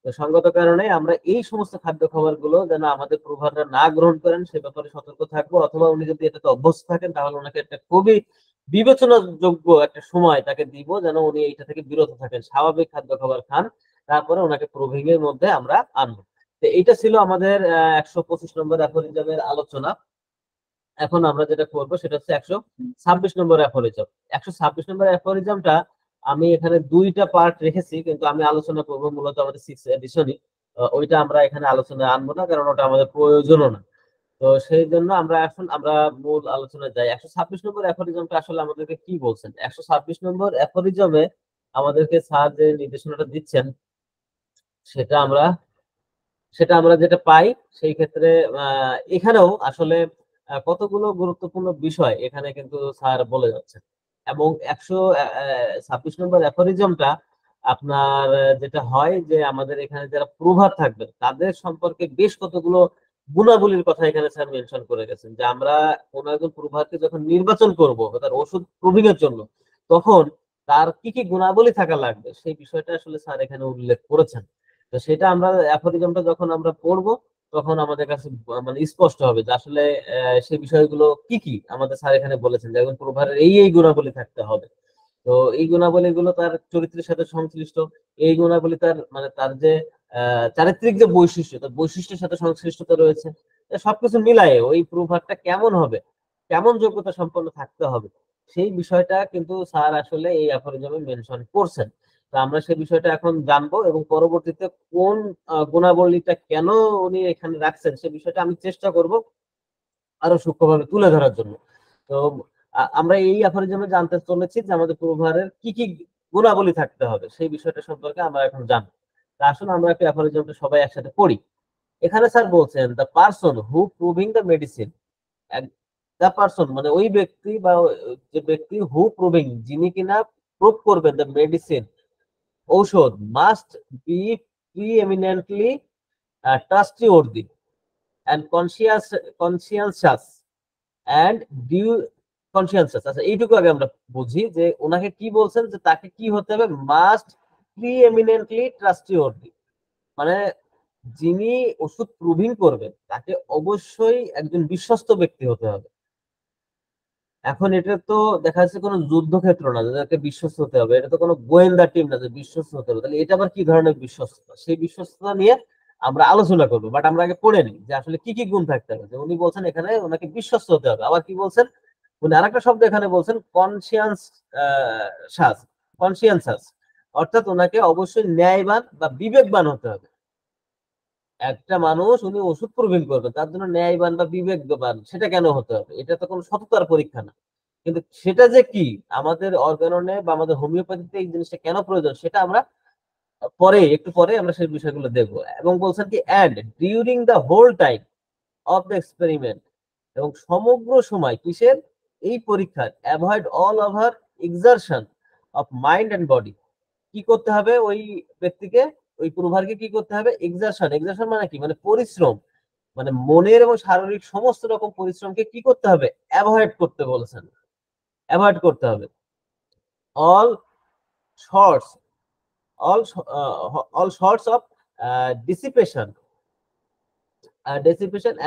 তো সঙ্গত কারণে আমরা এই সমস্ত খাদ্য খাবার গুলো যেন আমাদের প্রুভাররা না গ্রহণ করেন সে ব্যাপারে সতর্ক থাকবো, অথবা উনি যদি এটাতে অভ্যস্ত থাকেন তাহলে ওনাকে একটা খুবই বিবেচনাযোগ্য একটা সময় তাকে দিব যেন উনি এইটা থেকে বিরত থাকেন, স্বাভাবিক খাদ্য খাবার খান, তারপরে ওনাকে প্রুভিং এর মধ্যে আমরা আনবো। তো এইটা ছিল আমাদের 125 নম্বর অ্যাফোরিজমের আলোচনা। এখন আমরা যেটা করবো সেটা হচ্ছে 126 নম্বর অ্যাফোরিজম। 126 নম্বর অ্যাফোরিজমটা আমি এখানে দুইটা পার্ট রেখেছি, কিন্তু আমি আলোচনা করবো মূলত আমাদের 6th এডিশনই। ওইটা আমরা এখানে আলোচনায় আনবো না, কারণ ওটা আমাদের প্রয়োজনও না। তো সেই জন্য আমরা মূল আলোচনায় যাই। 126 নম্বর অ্যাফোরিজমটা আসলে আমাদেরকে কি বলছেন? 126 নম্বর অ্যাফোরিজমে আমাদেরকে স্যার যে নির্দেশনাটা দিচ্ছেন সেটা আমরা যেটা পাই সেই ক্ষেত্রে এখানেও আসলে কতগুলো গুরুত্বপূর্ণ বিষয় এখানে কিন্তু স্যার বলে যাচ্ছেন। এবং 126 নম্বর অ্যাফোরিজমটা আপনার যেটা হয় যে আমাদের এখানে যারা প্রভার থাকবে তাদের সম্পর্কে বেশ কতগুলো গুণাবলীর কথা এখানে স্যার মেনশন করে গেছেন, যে আমরা কোন একজন প্রভারকে যখন নির্বাচন করব তার ওষুধ প্রুভিং এর জন্য, তখন তার কি কি গুণাবলী থাকা লাগবে সেই বিষয়টা আসলে স্যার এখানে উল্লেখ করেছেন। তো সেটা আমরা অ্যাফোরিজমটা যখন আমরা পড়বো তখন আমাদের কাছে মানে স্পষ্ট হবে যে আসলে সেই বিষয়গুলো কি কি আমাদের স্যার এখানে বলেছেন, যে একজন প্রভারের এই গুণাবলী থাকতে হবে। তো এই গুণাবলীগুলো তার চরিত্রের সাথে সংশ্লিষ্ট, এই গুণাবলী তার মানে তার যে চারিত্রিক যে বৈশিষ্ট্য, তার বৈশিষ্ট্যের সাথে সংশ্লিষ্টতা রয়েছে। সবকিছু মিলায়ে ওই প্রভাবটা কেমন হবে, কেমন যোগ্যতা সম্পন্ন থাকতে হবে, সেই বিষয়টা কিন্তু স্যার আসলে এই অ্যাফোরিজমে মেনশন করছেন। তো আমরা সেই বিষয়টা এখন জানবো, এবং পরবর্তীতে কোন গুণাবলীটা কেন উনি এখানে রাখছেন সে বিষয়টা আমি চেষ্টা করব আরো সূক্ষ্মভাবে তুলে ধরার জন্য। তো আমরা এই অ্যাফোরিজমে জানতে চলেছি যে আমাদের প্রভারের কি কি গুণাবলী থাকতে হবে সেই বিষয়টা সম্পর্কে আমরা এখন জানবো। তা আসলে আমরা একটা অ্যাফোরিজমটা সবাই একসাথে পড়ি। এখানে স্যার বলছেন the person who proving the medicine, the person মানে ওই ব্যক্তি বা যে ব্যক্তি হু প্রুভিং যিনি কিনা প্রুভ করবেন দ্য মেডিসিন ঔষধ must be preeminently trustworthy and conscientious and due conscientious। আচ্ছা এইটুকু আগে আমরা বুঝি যে ওনাকে কি বলছেন, যে তাকে কি হতে হবে? মাস্ট প্রিএমিনেন্টলি ট্রাস্টওয়ার্দি, মানে যিনি ওষুধ প্রুভিং করবেন তাকে অবশ্যই একজন বিশ্বস্ত ব্যক্তি হতে হবে। এখন এটা তো দেখা যাচ্ছে কোনো যুদ্ধক্ষেত্র না যাদেরকে বিশ্বস্ত হতে হবে, এটা তো কোনো গোয়েন্দা টিম না যে বিশ্বস্ত হতে হবে। তাহলে এটা আবার কি ধরনের বিশ্বস্ততা? সেই বিশ্বস্ততা নিয়ে আমরা আলোচনা করবো, বাট আমরা আগে পড়ে নিই যে আসলে কি কি গুণ থাকতে হবে। যে উনি বলছেন এখানে ওনাকে বিশ্বস্ত হতে হবে, আবার কি বলছেন উনি আরেকটা শব্দ এখানে বলছেন কনসিয়ান্সাস, অর্থাৎ ওনাকে অবশ্যই ন্যায়বান বা বিবেকবান হতে হবে। একটা মানুষ উনি ওষুধ প্রুভিং করবেন তার জন্য ন্যায়বান বা বিবেকবান সেটা কেন হতে হবে? এটা তো কোনো সততার পরীক্ষা না। কিন্তু সেটা যে কি আমাদের অর্গাননে বা আমাদের হোমিওপ্যাথিতে এই জিনিসটা কেন প্রয়োজন সেটা আমরা একটু পরে আমরা সেই বিষয়গুলো দেখবো। এবং বলছেন কি and during the whole time of the experiment, এবং সমগ্র সময় কিসের? এই পরীক্ষার avoid all over exertion of mind and body. কি করতে হবে ওই ব্যক্তিকে, ওই প্রুভারকে কি করতে হবে? এক্সারশন মানে কি? মানে পরিশ্রম, মানে মনের এবং শারীরিক সমস্ত রকম পরিশ্রমকে কি করতে হবে? অ্যাভয়েড করতে বলেছেন, অ্যাভয়েড করতে হবে। All sorts all sorts of dissipation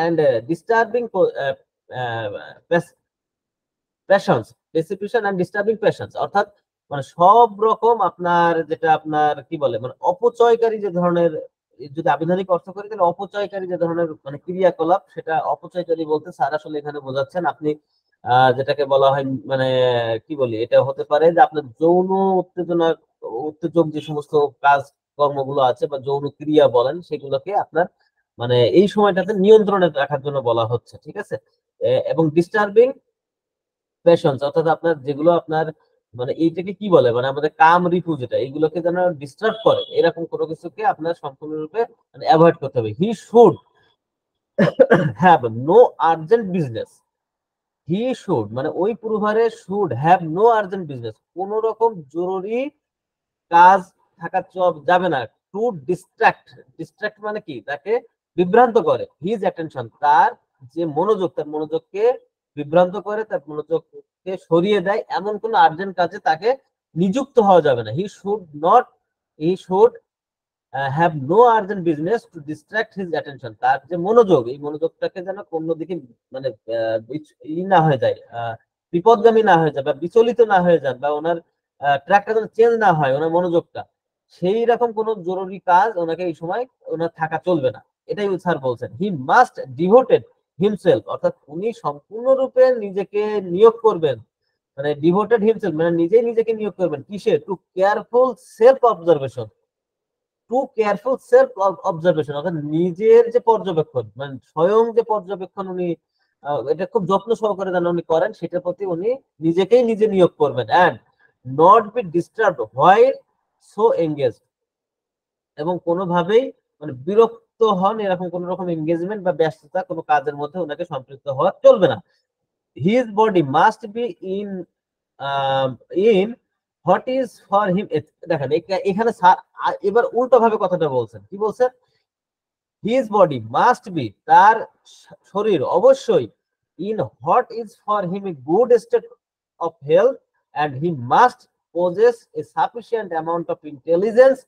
and disturbing passions, dissipation and disturbing passions, অর্থাৎ মানে সব রকম আপনার যেটা আপনার কি বলে মানে অপচয়কারী যে ধরনের, যদি আবিধানিক অর্থ করি তাহলে অপচয়কারী যে ধরনের মানে ক্রিয়াকলাপ, সেটা অপচয়কারী বলতে স্যার আসলে এখানে বোঝাচ্ছেন আপনি যেটাকে বলা হয় মানে কি বলি, এটা হতে পারে যে আপনার যৌন উত্তেজক যে সমস্ত কাজ কর্মগুলো আছে বা যৌন ক্রিয়া বলেন সেগুলোকে আপনার মানে এই সময়টাতে নিয়ন্ত্রণে রাখার জন্য বলা হচ্ছে, ঠিক আছে। এবং ডিস্টার্বিং প্যাশনস, অর্থাৎ আপনার যেগুলো আপনার মানে এইটাকে কি বলে মানে আমাদের কাম রিপু যেটা, এইগুলোকে যেন ডিস্টার্ব করে এরকম কোনো কিছুকে আপনার সম্পূর্ণরূপে মানে অ্যাভয়েড করতে হবে। He should have no urgent business, he should মানে ওই প্রুভারে should have no urgent business, কোন রকম জরুরি কাজ থাকা যাবে না। টু ডিস্ট্রাক্ট মানে কি? তাকে বিভ্রান্ত করে হিজ অ্যাটেনশন, তার যে মনোযোগ, তার মনোযোগকে বিভ্রান্ত করে, তার মনোযোগকে সরিয়ে দেয় এমন কোন আর্জেন্ট কাজে তাকে নিযুক্ত হওয়া যাবে না। He should have no urgent business to distract his attention. তার যে মনোযোগ, এই মনোযোগটাকে যেন কোনো দিকে মানে না হয়ে যায়, বিপদগামী না হয়ে যায় বা বিচলিত না হয়ে যান, বা ওনার ট্র্যাকটা যেন চেঞ্জ না হয়, ওনার মনোযোগটা, সেই রকম কোন জরুরি কাজ ওনাকে এই সময় ওনার থাকা চলবে না। এটাই স্যার বলছেন। হি মাস্ট ডিভোটেড হিমসেলফ, অর্থাৎ উনি সম্পূর্ণরূপে নিজেকে নিয়োগ করবেন, মানে ডিভোটেড হিমসেলফ মানে নিজেই নিজেকে নিয়োগ করবেন কিসে? টু কেয়ারফুল সেলফ অবজারভেশন, অর্থাৎ নিজের যে পর্যবেক্ষণ, মানে স্বয়ং যে পর্যবেক্ষণ উনি এটা খুব যত্ন সহকারে যেন উনি করেন, সেটার প্রতি উনি নিজেকেই নিজে নিয়োগ করবেন। And not be disturbed while so engage, এবং কোনোভাবেই মানে বিরক্ত হন এরকম কোন রকম এঙ্গেজমেন্ট বা ব্যস্ততা কোনো কাজের মধ্যে ওনাকে সম্পৃক্ত হওয়া চলবে না। His body must be in in what is for him. দেখেন এখানে এবার উল্টো ভাবে কথাটা বলছেন। কি বলছেন? হিজ বডি মাস্ট বি, তার শরীর অবশ্যই, in what is for him a good state of health, and he must possess a sufficient amount of intelligence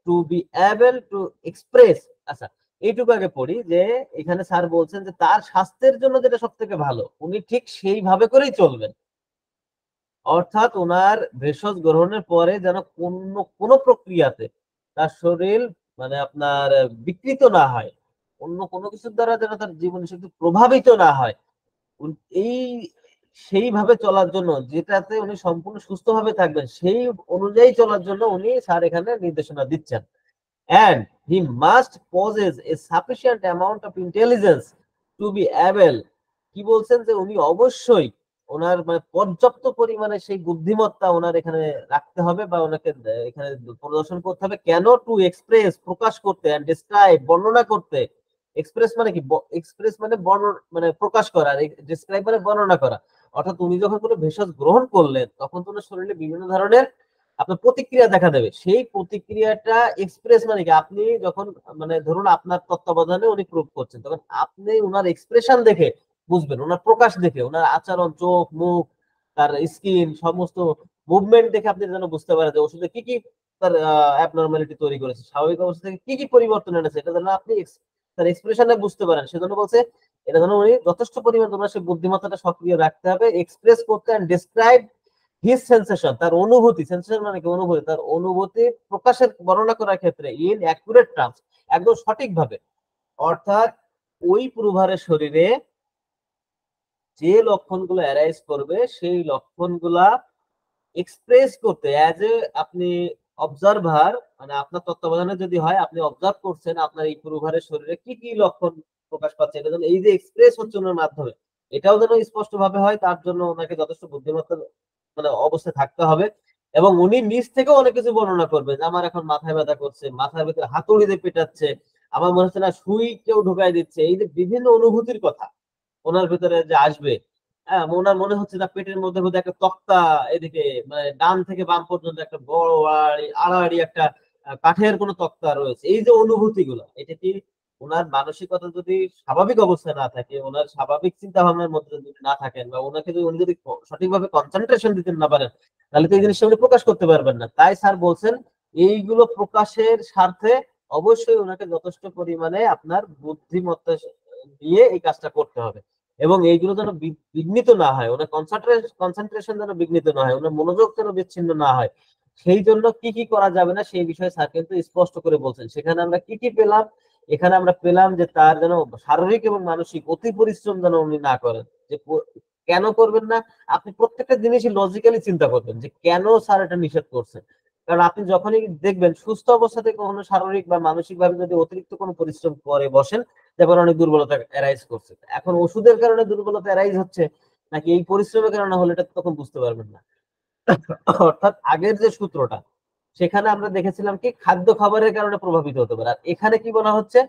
to be able to express। আচ্ছা, এইটুকু আগে পড়ি যে এখানে স্যার বলছেন যে তার স্বাস্থ্যের জন্য যেটা সব থেকে ভালো উনি ঠিক সেইভাবে করেই চলবেন। অর্থাৎ ওনার ভেষজ গ্রহণের পরে যেন কোনো প্রক্রিয়াতে তার শরীর মানে আপনার বিকৃত না হয়, অন্য কোনো কিছুর দ্বারা যেন তার জীবন শক্তি প্রভাবিত না হয়, এই সেইভাবে চলার জন্য, যেটাতে উনি সম্পূর্ণ সুস্থভাবে থাকবেন, সেই অনুযায়ী চলার জন্য উনি স্যার এখানে নির্দেশনা দিচ্ছেন। and he must possess a sufficient amount of intelligence to be able, কি বলছেন যে উনি অবশ্যই ওনার মানে পর্যাপ্ত পরিমাণে সেই বুদ্ধিমত্তা ওনার এখানে রাখতে হবে বা ওনাকে এখানে প্রদর্শন করতে হবে। কেন? টু এক্সপ্রেস, প্রকাশ করতে, এন্ড ডিসক্রাইব, বর্ণনা করতে। এক্সপ্রেস মানে কি? এক্সপ্রেস মানে মানে প্রকাশ করা, আর ডিসক্রাইব মানে বর্ণনা করা। অর্থাৎ উনি যখন কোনো ভেষজ গ্রহণ করলেন তখন তো ওনার শরীরে বিভিন্ন ধরনের আপনার প্রতিক্রিয়া দেখা দেবে। সেই প্রতিক্রিয়াটা এক্সপ্রেস মানে কি? আপনি যখন মানে ধরুন আপনার তত্ত্বাবধানে উনি প্রুভ করছেন, তখন আপনি ওনার এক্সপ্রেশন দেখে বুঝবেন, ওনার প্রকাশ দেখে, ওনার আচরণ, চোখ, মুখ, তার স্কিন, সমস্ত মুভমেন্ট দেখে আপনি যেন বুঝতে পারেন যে ওষুধে কি কি তার অ্যাবনরমালিটি তৈরি করেছে, স্বাভাবিক অবস্থা থেকে কি কি পরিবর্তন এনেছে, এটা যেন আপনি তার এক্সপ্রেশনে বুঝতে পারেন। সেজন্য বলছে এটা যেন উনি যথেষ্ট পরিমাণ ওনার সেই বুদ্ধিমত্তাটা সক্রিয় রাখতে হবে, এক্সপ্রেস করতে, এন্ড ডিসক্রাইব হিজ সেন্সেশন, তার অনুভূতি, সেন্সেশন মানে কি? অনুভূতি, তার অনুভূতি প্রকাশের বর্ণনা করার ক্ষেত্রে ইন অ্যাকুরেট টার্মস, একদম সঠিকভাবে। অর্থাৎ ওই প্রুভারের শরীরে যে লক্ষণগুলো অ্যারাইজ করবে সেই লক্ষণগুলা এক্সপ্রেস করতে অ্যাজ এ আপনি অবজারভার, মানে আপনার তত্ত্বাবধানে যদি হয়, আপনি অবজার্ভ করছেন আপনার এই প্রুভারের শরীরে কি কি লক্ষণ প্রকাশ পাচ্ছে, এটা যেন এই যে এক্সপ্রেস হচ্ছে ওনার মাধ্যমে, এটাও যেন স্পষ্ট ভাবে হয়। তার জন্য ওনাকে যথেষ্ট বুদ্ধিমত্তা মানে অবস্থায় থাকতে হবে। এবং উনি নিজ থেকেও অনেক কিছু বর্ণনা করবেন যে আমার এখন মাথায় ব্যথা করছে, মাথার ভিতরে হাতুড়ি দিয়ে পেটাচ্ছে, আমার মনে হচ্ছে না সুই কেউ ঢুকাই দিচ্ছে, এই যে বিভিন্ন অনুভূতির কথা ওনার ভিতরে যে আসবে। হ্যাঁ, ওনার মনে হচ্ছে না পেটের মধ্যে বোধহয় একটা তক্তা, এদিকে মানে ডান থেকে বাম পর্যন্ত একটা বড় আড়াআড়ি একটা কাঠের কোনো তক্তা রয়েছে। এই যে অনুভূতি গুলো, এটা কি ওনার মানসিকতা যদি স্বাভাবিক অবস্থায় না থাকে, ওনার স্বাভাবিক চিন্তা ভাবনার মধ্যে যদি না থাকেন, বা ওনাকে যদি উনি যদি সঠিকভাবে কনসেন্ট্রেশন দিতে না পারেন, তাহলে তো এই জিনিসটা উনি প্রকাশ করতে পারবেন না। তাই স্যার বলছেন এইগুলো প্রকাশের স্বার্থে অবশ্যই ওনাকে যথেষ্ট পরিমাণে আপনার বুদ্ধিমত্তা দিয়ে এই কাজটা করতে হবে, এবং এইগুলো যেন বিঘ্নিত না হয়, ওনার কনসেন্ট্রেশন যেন বিঘ্নিত না হয়, ওনার মনোযোগ যেন বিচ্ছিন্ন না হয়। সেই জন্য কি কি করা যাবে না সেই বিষয়ে স্যার কিন্তু স্পষ্ট করে বলছেন। সেখানে আমরা কি কি পেলাম? এখানে আমরা পেলাম যে তার যেন শারীরিক এবং মানসিক অতি পরিশ্রম যেন উনি না করেন। যে কেন করবেন না? আপনি প্রত্যেকটা জিনিসই লজিক্যালি চিন্তা করবেন যে কেন স্যার এটা নিষেধ করছেন। কারণ আপনি যখনই দেখবেন সুস্থ অবস্থাতে কখনো শারীরিক বা মানসিক ভাবে যদি অতিরিক্ত কোনো পরিশ্রম করে বসেন, যেমন অনেক দুর্বলতা অ্যারাইজ করছে, এখন ওষুধের কারণে দুর্বলতা অ্যারাইজ হচ্ছে নাকি এই পরিশ্রমের কারণে হলে এটা তখন বুঝতে পারবেন না। অর্থাৎ আগের যে সূত্রটা, সেখানে আমরা দেখেছিলাম কি খাদ্য খাবারের কারণে প্রভাবিত হতে পারে, আর এখানে কি বলা হচ্ছে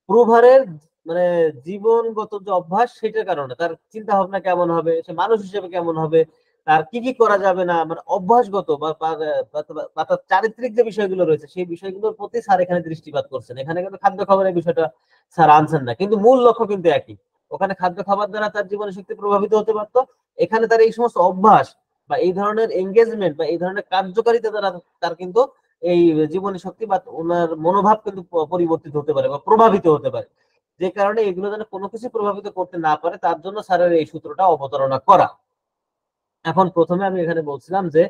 প্রুভারের মানে জীবনগত যে অভ্যাস সেটার কারণে তার চিন্তা ভাবনা কেমন হবে, সে মানুষ হিসেবে কেমন হবে, তার কি কি করা যাবে না, মানে অভ্যাসগত বা তার চারিত্রিক যে বিষয়গুলো রয়েছে সেই বিষয়গুলোর প্রতি স্যার এখানে দৃষ্টিপাত করছেন। এখানে কিন্তু খাদ্য খাবারের বিষয়টা স্যার আনছেন না, কিন্তু মূল লক্ষ্য কিন্তু একই। ওখানে খাদ্য খাবার দ্বারা তার জীবনী শক্তি প্রভাবিত হতে পারতো, এখানে তার এই সমস্ত অভ্যাস বা এই ধরনের এঙ্গেজমেন্ট বা এই ধরনের কার্যকারিতা দ্বারা তার কিন্তু এই জীবনী শক্তি বা ওনার মনোভাব কিন্তু পরিবর্তিত হতে পারে বা প্রভাবিত হতে পারে। যে কারণে এগুলো যেন কোনো কিছু প্রভাবিত করতে না পারে তার জন্য স্যারের এই সূত্রটা অবতারণা করা। এখন প্রথমে আমি এখানে বলছিলাম যে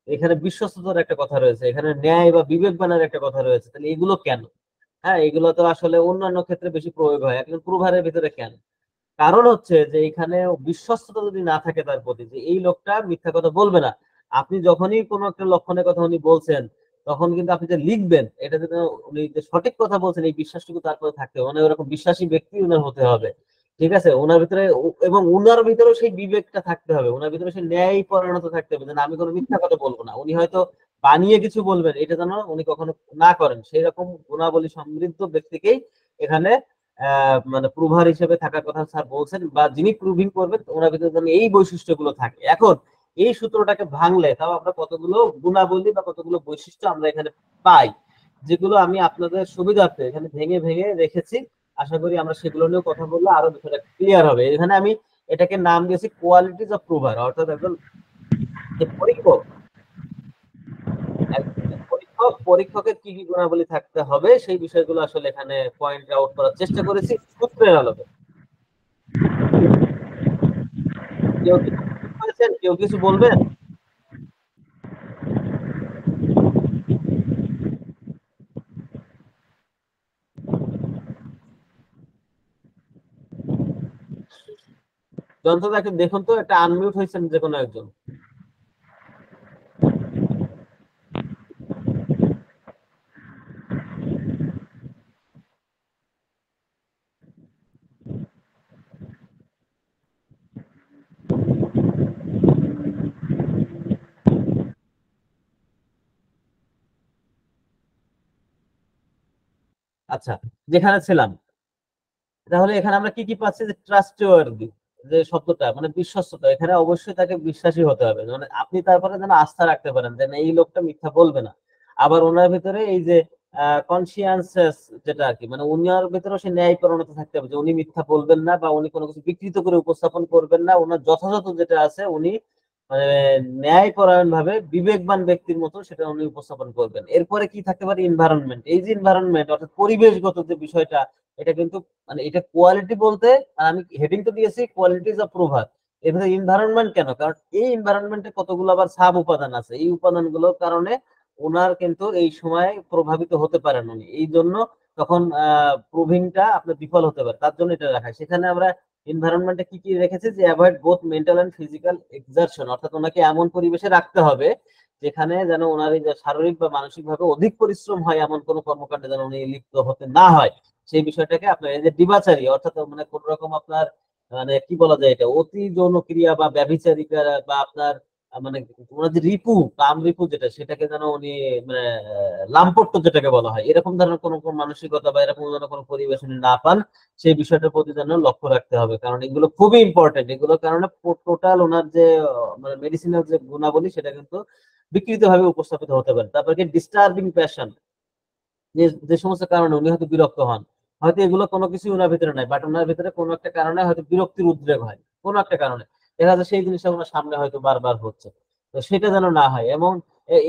এখানে বিশ্বস্ততার একটা কথা রয়েছে, এখানে ন্যায় বা বিবেকবানের একটা কথা রয়েছে, তাহলে এগুলো কেন? হ্যাঁ, এগুলো তো আসলে অন্যান্য ক্ষেত্রে বেশি প্রয়োগ হয়, এখন প্রুভারের ভিতরে কেন? কারণ হচ্ছে যে এখানে বিশ্বস্ততা যদি না থাকে তার প্রতি, যে এই লোকটা মিথ্যা কথা বলবে না, আপনি যখনই কোনো একটা লক্ষণের কথা উনি বলছেন তখন কিন্তু আপনি যে লিখবেন এটা যেন উনি যে সঠিক কথা বলছেন এই বিশ্বাসটুকু তারপরে থাকতে হবে, মানে ওরকম বিশ্বাসী ব্যক্তি উনার হতে হবে। ঠিক আছে, ওনার ভিতরে এবং উনার ভিতরেও সেই বিবেকটা থাকতে হবে, ওনার ভিতরে সেই ন্যায় পরায়ণতা থাকতে হবে, যে না, আমি কোনো মিথ্যা কথা বলবো না। উনি হয়তো বানিয়ে কিছু বলবেন, এটা যেন উনি কখনো না করেন, সেই রকম গুণাবলী সমৃদ্ধ ব্যক্তিকেই এখানে মানে প্রুভার হিসেবে থাকার কথা স্যার বলছেন, বা যিনি প্রুভিং করবেন ওনার ভিতরে যেন এই বৈশিষ্ট্যগুলো থাকে। এখন এই সূত্রটাকে ভাঙলে তাও আমরা কতগুলো গুণাবলী বা কতগুলো বৈশিষ্ট্য আমরা এখানে পাই, যেগুলো আমি আপনাদের সুবিধার্থে এখানে ভেঙে ভেঙে রেখেছি। আশা করি আমরা সেগুলো নিয়েও কথা বললে আরো বিষয়টা ক্লিয়ার হবে। এখানে আমি এটাকে নাম দিয়েছি কোয়ালিটিজ অফ প্রুভার, অর্থাৎ একজন যে পরীক্ষক, পরীক্ষকের কি কি গুণাবলী থাকতে হবে সেই বিষয়গুলো আসলে এখানে পয়েন্ট আউট করার চেষ্টা করেছি সূত্রের আলোকে। কেউ কিছু করেছেন, কেউ কিছু বলবেন? যন্ত্রটা একটু দেখুন তো, একটা আনমিউট হয়েছেন যে কোনো একজন। আচ্ছা, যেখানে ছিলাম, তাহলে এখানে আমরা কি কি পাচ্ছি, যে ট্রাস্টওয়ার্দি যে শব্দটা মানে বিশ্বস্ততা, এখানে অবশ্যই তাকে বিশ্বাসী হতে হবে, মানে আপনি তারপরে যেন আস্থা রাখতে পারেন যে না, এই লোকটা মিথ্যা বলবে না। আবার ওনার ভিতরে এই যে কনসিয়ান্সেস যেটা আর কি, মানে উনার ভিতরে সে ন্যায়পরায়ণতা থাকতে হবে, যে উনি মিথ্যা বলবেন না বা উনি কোনো কিছু বিকৃত করে উপস্থাপন করবেন না, ওনার যথাযথ যেটা আছে উনি মানে ন্যায়পরায়ণ ভাবে বিবেকবান ব্যক্তির মতো সেটা উনি উপস্থাপন করবেন। এরপরে কি থাকতে পারে, এনভায়রনমেন্ট, এই যে এনভায়রনমেন্ট অর্থাৎ পরিবেশগত যে বিষয়টা, এটা কিন্তু মানে এটা কোয়ালিটি বলতে, আর আমি হেডিং তো দিয়েছি কোয়ালিটিজ অফ প্রুভার, এখানে এনভায়রনমেন্ট কেন, কারণ এই এনভায়রনমেন্টে কতগুলো আবার সাব উপাদান আছে, এই উপাদানগুলোর কারণে ওনার কিন্তু এই সময় প্রভাবিত হতে পারেন উনি, এই জন্য তখন প্রুভিংটা আপনার বিফল হতে পারে, তার জন্য এটা রাখা। সেখানে আমরা এনভায়রনমেন্টে কি কি রেখেছি, যে avoid both mental and physical exertion, অর্থাৎ ওনাকে এমন পরিবেশে রাখতে হবে যেখানে যেন ওনার এই যে শারীরিক বা মানসিক ভাবে অধিক পরিশ্রম হয় এমন কোনো কর্মকাণ্ডে যেন উনি লিপ্ত হতে না হয়, সেই বিষয়টাকে আপনার এই যে ডিবাচারী অর্থাৎ মানে কোন রকম আপনার মানে কি বলা যায়, এটা অতি যৌন ক্রিয়া বা ব্যভিচারিকা বা আপনার মানে ওনার যে রিপু কাম রিপু যেটা, সেটাকে যেন উনি মানে লাম্পট্য যেটাকে বলা হয়, এরকম ধরনের কোনো কোনো মানসিকতা বা এরকম ধরনের কোনো পরিবেশ উনি না পান, সেই বিষয়টার প্রতি যেন লক্ষ্য রাখতে হবে, কারণ এগুলো খুবই ইম্পর্টেন্ট। এগুলোর কারণে টোটাল ওনার যে মানে মেডিসিনাল যে গুণাবলী সেটা কিন্তু বিকৃত ভাবে উপস্থাপিত হতে পারে। তারপরে কি ডিস্টার্বিং প্যাশন, যে যে সমস্ত কারণে উনি হয়তো বিরক্ত হন, হয়তো এগুলো কোনো কিছু ওনার ভিতরে নাই, বাট ওনার ভিতরে কোনো একটা কারণে হয়তো বিরক্তির উদ্রেক হয়, কোনো একটা কারণে দেখা যায় সেই জিনিসটা ওনার সামনে হয়তো বারবার হচ্ছে, তো সেটা যেন না হয়। এবং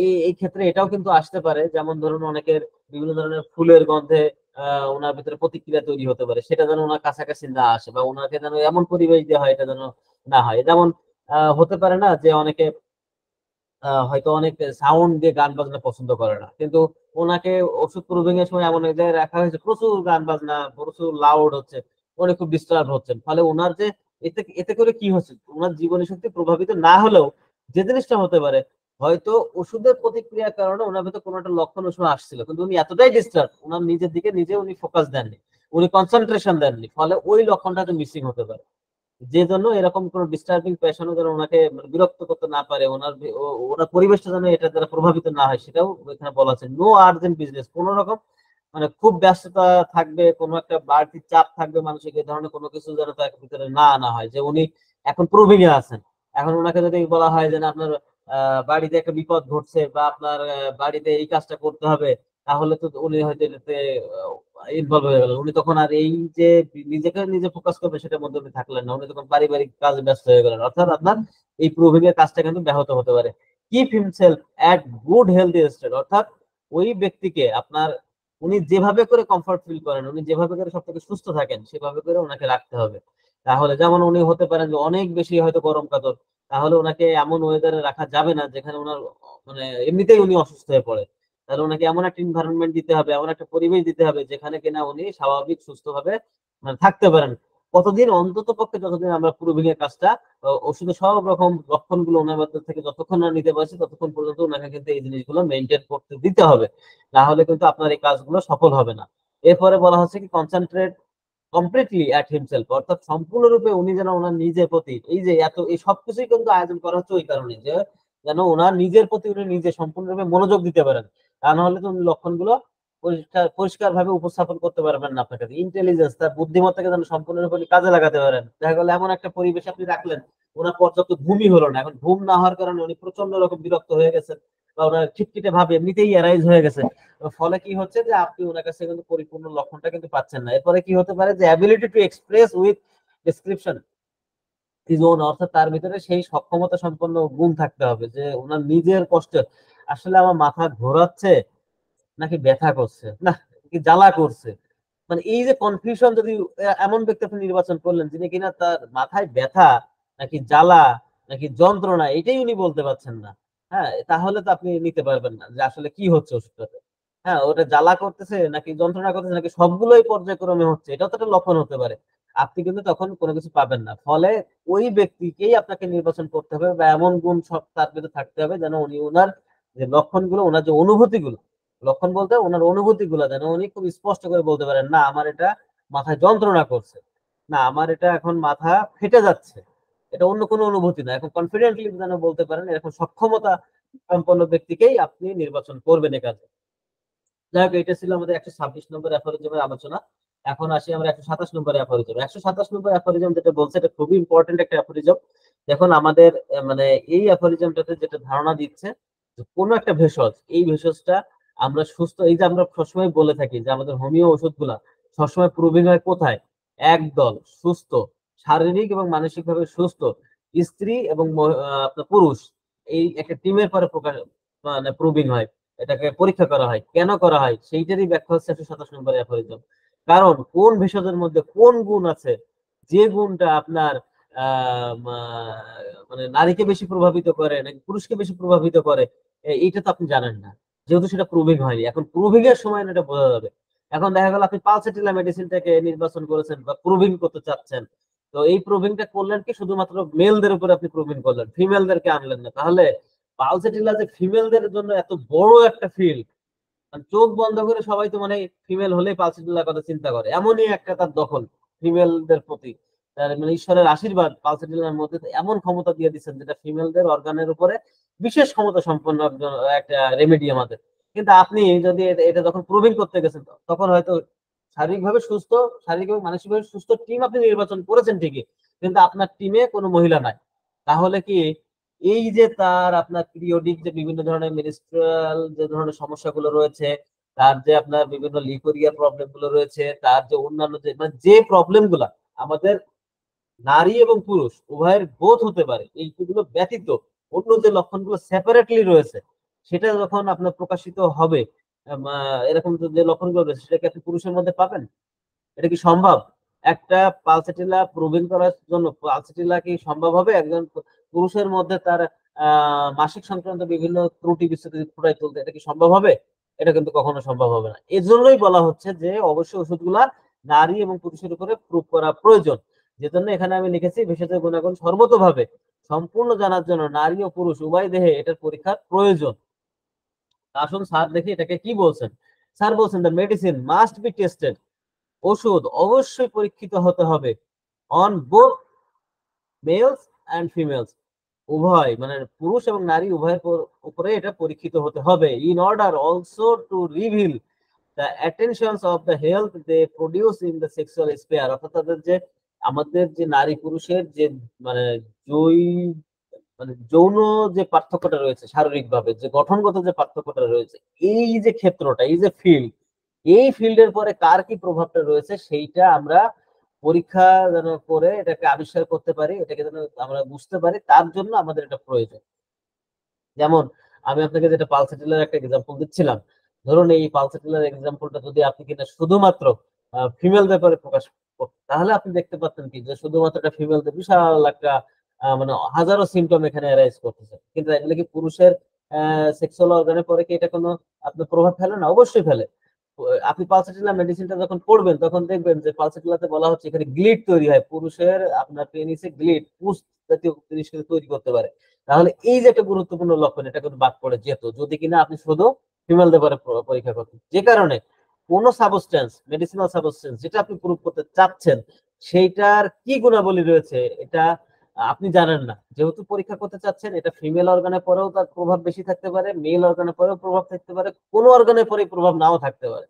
এই এই ক্ষেত্রে এটাও কিন্তু আসতে পারে, যেমন ধরুন অনেকের বিভিন্ন ধরনের ফুলের গন্ধে ওনার ভিতরে প্রতিক্রিয়া তৈরি হতে পারে, সেটা যেন ওনার কাছাকাছি না আসে, বা ওনাকে যেন এমন পরিবেশ দেওয়া হয় এটা যেন না হয়। যেমন হতে পারে না যে অনেকে হয়তো অনেক সাউন্ড দিয়ে গান বাজনা পছন্দ করে না, কিন্তু ওনাকে ওষুধ প্রুভিং এর সময় এমন এক জায়গায় রাখা হয়েছে প্রচুর গান বাজনা, প্রচুর লাউড হচ্ছে, উনি খুব ডিস্টার্ব হচ্ছেন, ফলে ওনার যে এতে এতে করে কি হচ্ছে, ওনার জীবনী শক্তি প্রভাবিত না হলেও যে জিনিসটা হতে পারে, হয়তো ওষুধের প্রতিক্রিয়ার কারণে ওনার ভিতরে কোনো একটা লক্ষণ ওই সময় আসছিল, কিন্তু উনি এতটাই ডিস্টার্ব, ওনার নিজের দিকে নিজে উনি ফোকাস দেননি, উনি কনসেন্ট্রেশন দেননি, ফলে ওই লক্ষণটা মিসিং হতে পারে। যে জন্য এরকম কোন ডিস্টার্বিং পেশেন্টও যেন ওনাকে মানে বিরক্ত করতে না পারে, ওনার ওনার পরিবেশটা যেন এটা দ্বারা প্রভাবিত না হয়, সেটাও এখানে বলা আছে। নো আর্জেন্ট বিজনেস, কোন রকম মানে খুব ব্যস্ততা থাকবে, কোনো একটা বাড়তি চাপ থাকবে মানসিক, এই ধরনের কোনো কিছু যেন তার ভিতরে না আনা হয়, যে উনি এখন প্রুভিং এ আছেন, এখন ওনাকে যদি বলা হয় যে না, আপনার বাড়িতে একটা বিপদ ঘটছে বা আপনার বাড়িতে এই কাজটা করতে হবে, তাহলে তো উনি হয়তো এটাতে ইনভলভ হয়ে গেলেন। উনি তখন আর এই যে নিজেকে নিজে ফোকাস করবে সেটার মধ্যে উনি থাকলেন না, উনি তখন পারিবারিক কাজে ব্যস্ত হয়ে গেলেন। অর্থাৎ আপনার এই প্রুভিং এর কাজটা কিন্তু ব্যাহত হতে পারে। কিপ হিমসেলফ এট গুড হেলথি স্টেট, অর্থাৎ ওই ব্যক্তিকে আপনার উনি যেভাবে করে কমফর্ট ফিল করেন, উনি যেভাবে করে সব থেকে সুস্থ থাকেন সেভাবে করে ওনাকে রাখতে হবে। তাহলে যেমন উনি হতে পারেন যে অনেক বেশি হয়তো গরম কাতর, তাহলে ওনাকে এমন ওয়েদারে রাখা যাবে না যেখানে ওনার মানে এমনিতেই উনি অসুস্থ হয়ে পড়ে। তাহলে ওনাকে এমন একটা এনভায়রনমেন্ট দিতে হবে, এমন একটা পরিবেশ দিতে হবে যেখানে কিনা উনি স্বাভাবিক সুস্থভাবে মানে থাকতে পারেন। কতদিন অন্তত পক্ষে যতদিন আমরা প্রুভিং এর কাজটা ওষুধের সব রকম লক্ষণগুলো ওনার মধ্যে থেকে যতক্ষণ না নিতে পারছি ততক্ষণ পর্যন্ত ওনাকে কিন্তু এই জিনিসগুলো মেনটেন করতে দিতে হবে, না হলে কিন্তু আপনার এই কাজগুলো সফল হবে না। এরপরে বলা হচ্ছে কি কনসেন্ট্রেট কমপ্লিটলি অ্যাট হিমসেলফ, অর্থাৎ সম্পূর্ণরূপে উনি যেন ওনার নিজের প্রতি এই যে এত এই সবকিছুই কিন্তু আয়োজন করা হচ্ছে ওই কারণে যে যেন ওনার নিজের প্রতি উনি নিজে সম্পূর্ণরূপে মনোযোগ দিতে পারেন। তা নাহলে তো উনি লক্ষণগুলো পরিষ্কার পরিষ্কার ভাবে উপস্থাপন করতে পারবেন না। আপনার কাছে ইন্টেলিজেন্স তার বুদ্ধিমত্তাকে যেন সম্পূর্ণরূপে উনি কাজে লাগাতে পারেন। দেখা গেল এমন একটা পরিবেশ আপনি রাখলেন, ওনার পর্যাপ্ত ঘুমই হলো না, এখন ঘুম না হওয়ার কারণে উনি প্রচন্ড রকম বিরক্ত হয়ে গেছেন বা ওনার খিটখিটে ভাব এমনিতেই অ্যারাইজ হয়ে গেছে। ফলে কি হচ্ছে যে আপনি ওনার কাছে কিন্তু পরিপূর্ণ লক্ষণটা কিন্তু পাচ্ছেন না। এরপরে কি হতে পারে যে ability to express with description his own, অর্থাৎ তার ভিতরে সেই সক্ষমতা সম্পন্ন গুণ থাকতে হবে যে ওনার নিজের কষ্ট আসলে আমার মাথা ঘোরাচ্ছে নাকি ব্যথা করছে না কি জ্বালা করছে, মানে এই যে কনফিউশন যদি এমন ব্যক্তি আপনি নির্বাচন করলেন যিনি কিনা তার মাথায় ব্যথা নাকি জ্বালা নাকি যন্ত্রণা এটাই উনি বলতে পারছেন না, হ্যাঁ, তাহলে তো আপনি নিতে পারবেন না যে আসলে কি হচ্ছে ওষুধটাতে। হ্যাঁ, ওটা জ্বালা করতেছে নাকি যন্ত্রণা করতেছে নাকি সবগুলোই পর্যায়ক্রমে হচ্ছে, এটাও তো একটা লক্ষণ হতে পারে। আপনি কিন্তু তখন কোনো কিছু পাবেন না। ফলে ওই ব্যক্তিকেই আপনাকে নির্বাচন করতে হবে বা এমন গুণ সব তার ভিতরে থাকতে হবে যেন উনি ওনার যে লক্ষণগুলো, ওনার যে অনুভূতিগুলো, লক্ষণ বলতে ওনার অনুভূতি গুলা যেন উনি খুব স্পষ্ট করে বলতে পারেন, না আমার এটা মাথায় যন্ত্রণা করছে, না আমার এটা এখন মাথা ফেটে যাচ্ছে, এটা অন্য কোনো অনুভূতি না, এখন কনফিডেন্টলি যেন বলতে পারেন, এরকম সক্ষমতা সম্পন্ন ব্যক্তিকেই আপনি নির্বাচন করবেন একাজে। যাই হোক, এটা ছিল আমাদের 126 নম্বর অ্যাফোরিজমের আলোচনা। এখন আসি আমরা 127 নম্বর অ্যাফোরিজম। 127 নম্বর অ্যাফোরিজম যেটা বলছে এটা খুবই ইম্পর্টেন্ট একটা অ্যাফোরিজম। দেখুন আমাদের মানে এই অ্যাফোরিজমটাতে যেটা ধারণা দিচ্ছে যে কোনো একটা ভেষজ, এই ভেষজটা আমরা সুস্থ, এই যে আমরা সবসময় বলে থাকি যে আমাদের হোমিও ওষুধগুলা সবসময় প্রুভিং হয় কোথায়, একদল সুস্থ, শারীরিক এবং মানসিক ভাবে সুস্থ স্ত্রী এবং আপনার পুরুষ, এই একটা টিমের পরে প্রকাশ মানে প্রুভিং হয়, এটাকে পরীক্ষা করা হয়। কেন করা হয় সেইটারই ব্যাখ্যা হচ্ছে 127 নম্বর অ্যাফোরিজম। কারণ কোন ভেষজের মধ্যে কোন গুণ আছে, যে গুণটা আপনার মানে নারীকে বেশি প্রভাবিত করে নাকি পুরুষকে বেশি প্রভাবিত করে, এইটা তো আপনি জানেন না, যেহেতু সেটা প্রুভিং হয়নি। এখন প্রুভিং এর সময় এটা বোঝা যাবে। এখন দেখা গেল আপনি পালসেটিলা মেডিসিনটাকে নির্বাচন করেছেন বা প্রুভিং করতে চাচ্ছেন, তো এই প্রুভিংটা করলেন কি শুধুমাত্র মেলদের উপরে আপনি প্রুভিং করলেন, ফিমেলদেরকে আনলেন না। তাহলে পালসেটিলা যে ফিমেলদের জন্য এত বড় একটা ফিল্ড, চোখ বন্ধ করে সবাই তো মানে ফিমেল হলেই পালসেটিলার কথা চিন্তা করে, এমনই একটা তার দখল ফিমেলদের প্রতি। তার মানে ঈশ্বরের আশীর্বাদ পালসেটিলার মধ্যে এমন ক্ষমতা দিয়ে দিচ্ছেন যেটা ফিমেলদের অর্গানের উপরে বিশেষ ক্ষমতা সম্পন্ন একটা রেমেডি আমাদের। কিন্তু আপনি যদি এটা যখন প্রুভিং করতে গেছেন তখন হয়তো শারীরিকভাবে সুস্থ, শারীরিক এবং মানসিকভাবে সুস্থ টিম আপনি নির্বাচন করেছেন ঠিকই, কিন্তু আপনার টিমে কোনো মহিলা নাই। তাহলে কি এই যে তার আপনার পিরিয়ডিক যে বিভিন্ন ধরনের মেনস্ট্রুয়াল যে ধরনের সমস্যাগুলো রয়েছে, তার যে আপনার বিভিন্ন লিকোরিয়া প্রবলেম গুলো রয়েছে, তার যে অন্যান্য যে মানে যে প্রবলেম গুলা আমাদের নারী এবং পুরুষ উভয়ের বোধ হতে পারে, এইগুলো ব্যতীত অন্য যে লক্ষণগুলো সেপারেটলি রয়েছে সেটা যখন আপনার প্রকাশিত হবে, এরকম যে লক্ষণগুলো রয়েছে সেটা কি আপনি পুরুষের মধ্যে পাবেন? এটা কি সম্ভব? একটা পালসেটিলা প্রুভিং করার জন্য পালসেটিলা কি সম্ভব হবে একজন পুরুষের মধ্যে তার মাসিক সংক্রান্ত বিভিন্ন ত্রুটি বিচ্যুতি ফুটাই তুলতে, এটা কি সম্ভব হবে? এটা কিন্তু কখনো সম্ভব হবে না। এজন্যই বলা হচ্ছে যে অবশ্যই ওষুধগুলা নারী এবং পুরুষের উপরে প্রুভ করা প্রয়োজন। যেজন্য এখানে আমি লিখেছি ভেষজের গুণাগুণ সর্বতোভাবে সম্পূর্ণ জানার জন্য নারী ও পুরুষ উভয় দেহে এটার পরীক্ষার প্রয়োজন। আসুন স্যার দেখি এটাকে কি বলছেন। স্যার বলছেন the medicine must be tested, ওষুধ অবশ্যই পরীক্ষিত হতে হবে on both males and females, উভয় মানে পুরুষ এবং নারী উভয়ের উপরে এটা পরীক্ষিত হতে হবে। In order also to reveal the attentions of the health they produce in the sexual sphere, অর্থাৎ তাদের যে আমাদের যে নারী পুরুষের যে মানে জৈ মানে যৌন যে পার্থক্যটা রয়েছে, শারীরিকভাবে যে গঠনগত যে পার্থক্যটা রয়েছে, এই যে ক্ষেত্রটা, এই যে ফিল্ড, এই ফিল্ডের পরে কার কি প্রভাবটা রয়েছে সেইটা আমরা পরীক্ষা যেন করে এটাকে আবিষ্কার করতে পারি, এটাকে যেন আমরা বুঝতে পারি, তার জন্য আমাদের এটা প্রয়োজন। যেমন আমি আপনাকে যেটা পালসেটিলার একটা এক্সাম্পল দিচ্ছিলাম, ধরুন এই পালসেটিলার এক্সাম্পলটা যদি আপনি কিনা শুধুমাত্র ফিমেল ব্যাপারে প্রকাশ করতেন, তাহলে আপনি দেখতে পাচ্ছেন কি যে শুধুমাত্র একটা ফিমেলদের বিশাল একটা মানে হাজারো সিমটম এখানে অ্যারাইজ করতেছে, কিন্তু এগুলো কি পুরুষের সেক্সুয়াল অর্গানে পরে কি এটা কোনো আপনার প্রভাব ফেলে না? অবশ্যই ফেলে। আপনি পালসেটিলা মেডিসিনটা যখন পড়বেন তখন দেখবেন যে পালসেটিলাতে বলা হচ্ছে এখানে গ্লিড তৈরি হয়, পুরুষের আপনার পেনিসে গ্লিড, পুষ জাতীয় জিনিস কিন্তু তৈরি করতে পারে। তাহলে এই যে একটা গুরুত্বপূর্ণ লক্ষণ, এটা কিন্তু বাদ পড়ে যেত যদি কিনা আপনি শুধু ফিমেল ব্যাপারে পরীক্ষা করতেন। যে কারণে কোন সাবস্টেন্স, মেডিসিনাল সাবস্টেন্স যেটা আপনি প্রুভ করতে চাচ্ছেন, সেইটার কি গুণাবলী রয়েছে এটা আপনি জানেন না। যেহেতু পরীক্ষা করতে চাচ্ছেন, এটা ফিমেল অর্গানে পরেও তার প্রভাব বেশি থাকতে পারে, মেল অর্গানে পরেও প্রভাব থাকতে পারে, কোন অর্গানে পরে প্রভাব নাও থাকতে পারে।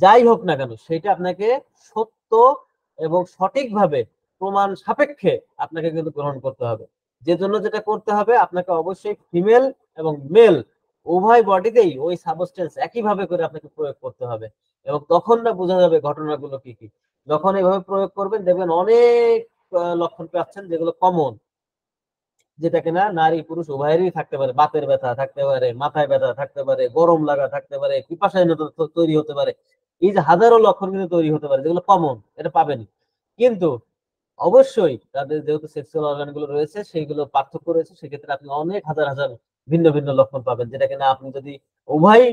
যাই হোক না কেন, সেটা আপনাকে সত্য এবং সঠিকভাবে প্রমাণ সাপেক্ষে আপনাকে কিন্তু গ্রহণ করতে হবে। যে জন্য যেটা করতে হবে, আপনাকে অবশ্যই ফিমেল এবং মেল উভয় বডিতেই ওই সাবস্টেন্স একইভাবে করে আপনাকে প্রয়োগ করতে হবে, এবং তখন না বোঝা যাবে ঘটনাগুলো কি কি। যখন এইভাবে প্রয়োগ করবেন দেখবেন অনেক লক্ষণ পাচ্ছেন যেগুলো কমন, যেটা কিনা নারী পুরুষ উভয়েরই থাকতে পারে। বাতের ব্যথা থাকতে পারে, মাথায় ব্যথা থাকতে পারে, গরম লাগা থাকতে পারে, পিপাসাহীনতা তৈরি হতে পারে। এই যে হাজারো লক্ষণ কিন্তু তৈরি হতে পারে, যেগুলো কমন, এটা পাবেন। কিন্তু অবশ্যই তাদের যেহেতু সেক্সুয়াল অর্গান গুলো রয়েছে, সেইগুলো পার্থক্য রয়েছে, সেক্ষেত্রে আপনি অনেক হাজার হাজার ভিন্ন ভিন্ন লক্ষণ পাবেন, যেটা কিনা আপনি যদি উভয়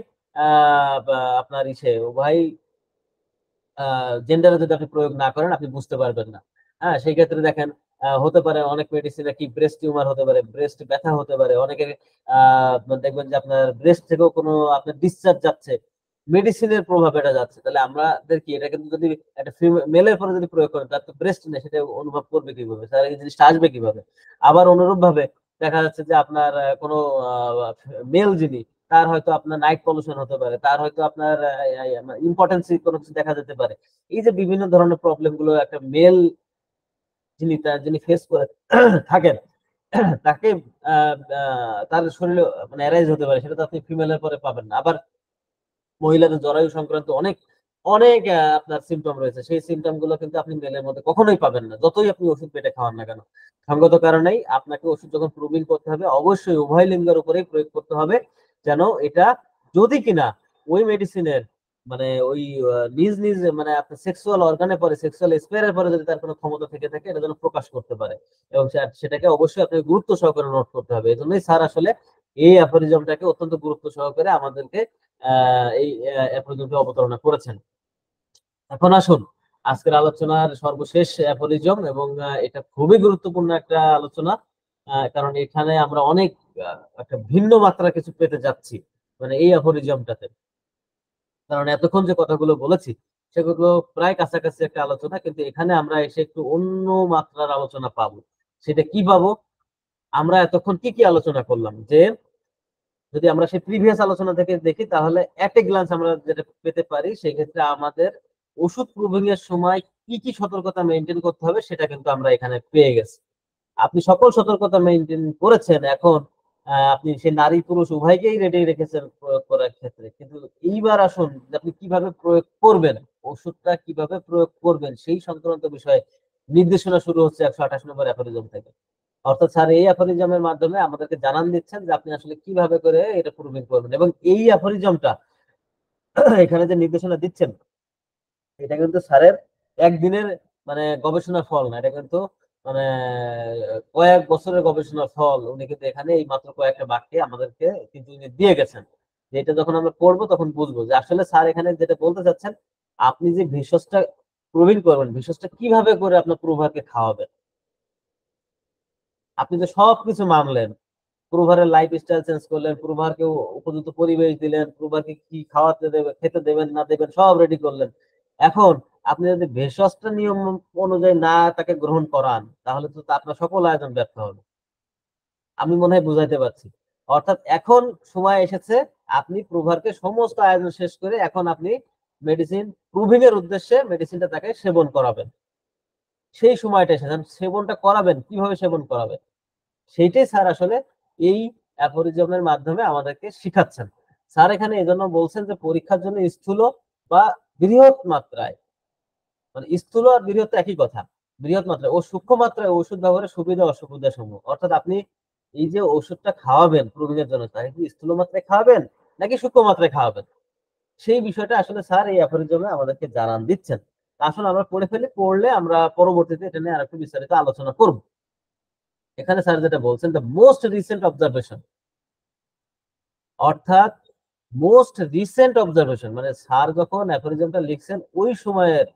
আপনার উভয় জেন্ডারে যদি আপনি প্রয়োগ না করেন, আপনি বুঝতে পারবেন না। হ্যাঁ, সেই ক্ষেত্রে দেখেন হতে পারে অনেক মেডিসিনে কি ব্রেস্ট টিউমার হতে পারে, ব্রেস্ট ব্যথা হতে পারে, অনেকের দেখবেন যে আপনার ব্রেস্ট থেকেও কোনো আপনার ডিসচার্জ যাচ্ছে, মেডিসিনের প্রভাব এটা যাচ্ছে। তাহলে আমাদের কি এটা কিন্তু যদি একটা মেলের পরে যদি প্রয়োগ করেন, তার তো ব্রেস্ট নেই, সেটা অনুভব করবে কিভাবে, তার এই জিনিসটা আসবে কিভাবে? আবার অনুরূপ ভাবে দেখা যাচ্ছে যে আপনার কোনো মেল যিনি, তার হয়তো আপনার নাইট পলিউশন হতে পারে, তার হয়তো আপনার ইম্পর্টেন্সি কোনো কিছু দেখা যেতে পারে। এই যে বিভিন্ন ধরনের প্রবলেম গুলো একটা মেল যিনি ফেস করে থাকেন, তাকে তার শরীরে মানে অ্যারাইজ হতে পারে, সেটা তো আপনি ফিমেলের পরে পাবেন না। আবার মহিলাদের জরায়ু সংক্রান্ত অনেক অনেক আপনার সিমটম রয়েছে, সেই সিমটম গুলো কিন্তু আপনি মেলের মধ্যে কখনোই পাবেন না, যতই আপনি ওষুধ পেটে খাওয়ান না কেন। সঙ্গত কারণেই আপনাকে ওষুধ যখন প্রুভিং করতে হবে, অবশ্যই উভয় লিঙ্গের উপরেই প্রয়োগ করতে হবে, যেন এটা যদি কিনা ওই মেডিসিনের মানে ওই নিজ নিজ মানে আপনার সেক্সুয়াল অর্গানে পরে, সেক্সুয়াল স্পেয়ারের পরে যদি তার কোনো ক্ষমতা থেকে থাকে, এটা যেন প্রকাশ করতে পারে, এবং সেটাকে অবশ্যই আপনাকে গুরুত্ব সহকারে নোট করতে হবে। এই জন্যই স্যার আসলে এই অ্যাফোরিজমটাকে অত্যন্ত গুরুত্ব সহকারে আমাদেরকে এই অ্যাফোরিজমকে অবতারণা করেছেন। এখন আসুন আজকের আলোচনার সর্বশেষ অ্যাফোরিজম, এবং এটা খুবই গুরুত্বপূর্ণ একটা আলোচনা, কারণ এখানে আমরা অনেক একটা ভিন্ন মাত্রা কিছু পেতে যাচ্ছি মানে এই অ্যাফোরিজমটাতে। কারণ এতক্ষণ যে কথাগুলো বলেছি সেগুলো প্রায় কাছাকাছি একটা আলোচনা, কিন্তু এখানে আমরা এসে একটু অন্য মাত্রার আলোচনা পাবো। সেটা কি পাবো? আমরা এতক্ষণ কি কি আলোচনা করলাম, যে যদি আমরা সেই প্রিভিয়াস আলোচনা থেকে দেখি, তাহলে এট এ গ্লান্স আমরা যেটা পেতে পারি, সেক্ষেত্রে আমাদের ওষুধ প্রুভিং এর সময় কি কি সতর্কতা মেনটেন করতে হবে সেটা কিন্তু আমরা এখানে পেয়ে গেছি। আপনি সকল সতর্কতা মেনটেন করেছেন, এখন আপনি সে নারী পুরুষ উভয়কেই রেডি রেখেছেন প্রয়োগ করার ক্ষেত্রে, কিন্তু এইবার আসুন যে আপনি কিভাবে প্রয়োগ করবেন, ওষুধটা কিভাবে প্রয়োগ করবেন সেই সংক্রান্ত বিষয়ে নির্দেশনা শুরু হচ্ছে 128 নম্বর অ্যাফোরিজম থেকে। অর্থাৎ স্যার এই অ্যাফোরিজমের মাধ্যমে আমাদেরকে জানান দিচ্ছেন যে আপনি আসলে কিভাবে করে এটা প্রুভিং করবেন, এবং এই অ্যাফোরিজমটা এখানে যে নির্দেশনা দিচ্ছেন, এটা কিন্তু স্যারের একদিনের মানে গবেষণার ফল না, এটা কিন্তু মানে কয়েক বছরের গবেষণার ফল। উনি কিন্তু এখানে এই মাত্র কয়েকটা বাক্যে আমাদেরকে কিন্তু উনি দিয়ে গেছেন, যে এটা যখন আমরা পড়বো তখন বুঝবো যে আসলে স্যার এখানে যেটা বলতে চাচ্ছেন, আপনি যে ভেষজটা প্রুভিং করবেন, ভেষজটা কিভাবে করে আপনার প্রুভারকে খাওয়াবেন। আপনি যে সবকিছু মানলেন, প্রুভারের লাইফ স্টাইল চেঞ্জ করলেন, প্রুভারকে উপযুক্ত পরিবেশ দিলেন, প্রুভারকে কি খাওয়াতে দেবেন, খেতে দেবেন না দেবেন সব রেডি করলেন। এখন আপনি যদি ভেষজটা নিয়ম অনুযায়ী না তাকে গ্রহণ করান, তাহলে তো আপনার সকল আয়োজন ব্যর্থ হবে। আমি মনে হয় বুঝাইতে পারছি। অর্থাৎ এখন সময় এসেছে, আপনি প্রুভারকে সমস্ত আয়োজন শেষ করে এখন আপনি মেডিসিন প্রুভিং এর উদ্দেশ্যে মেডিসিনটা তাকে সেবন করাবেন। সেই সময়টা এসেছে, সেবনটা করাবেন, কিভাবে সেবন করাবেন? সেইটাই স্যার আসলে এই অ্যাফোরিজমের মাধ্যমে আমাদেরকে শিখাচ্ছেন। স্যার এখানে এজন্য বলছেন যে পরীক্ষার জন্য স্থূল বা বৃহৎ মাত্রায়, মানে স্থূল আর বৃহৎ একই কথা, বৃহৎ মাত্রায় ও সূক্ষ্ম মাত্রায় ওষুধ ব্যবহারের সুবিধা অসুবিধা সমূহ। অর্থাৎ আপনি এই যে ওষুধটা খাওয়াবেন প্রবীণ এর জন্য, তাকে কি স্থূল মাত্রায় খাওয়াবেন নাকি সূক্ষ্ম মাত্রায় খাওয়াবেন, সেই বিষয়টা আসলে স্যার এই অ্যাফোরিজমে আমাদেরকে জানান দিচ্ছেন। আসলে আমরা পড়ে ফেলি, পড়লে আমরা পরবর্তীতে এটা নিয়ে আরেকটু বিস্তারিত আলোচনা করব। এখানে স্যার যেটা বলছেন, দ্য মোস্ট রিসেন্ট অবজারভেশন, অর্থাৎ মোস্ট রিসেন্ট অবজারভেশন মানে স্যার যখন অ্যাফোরিজমটা লিখছেন ওই সময়ের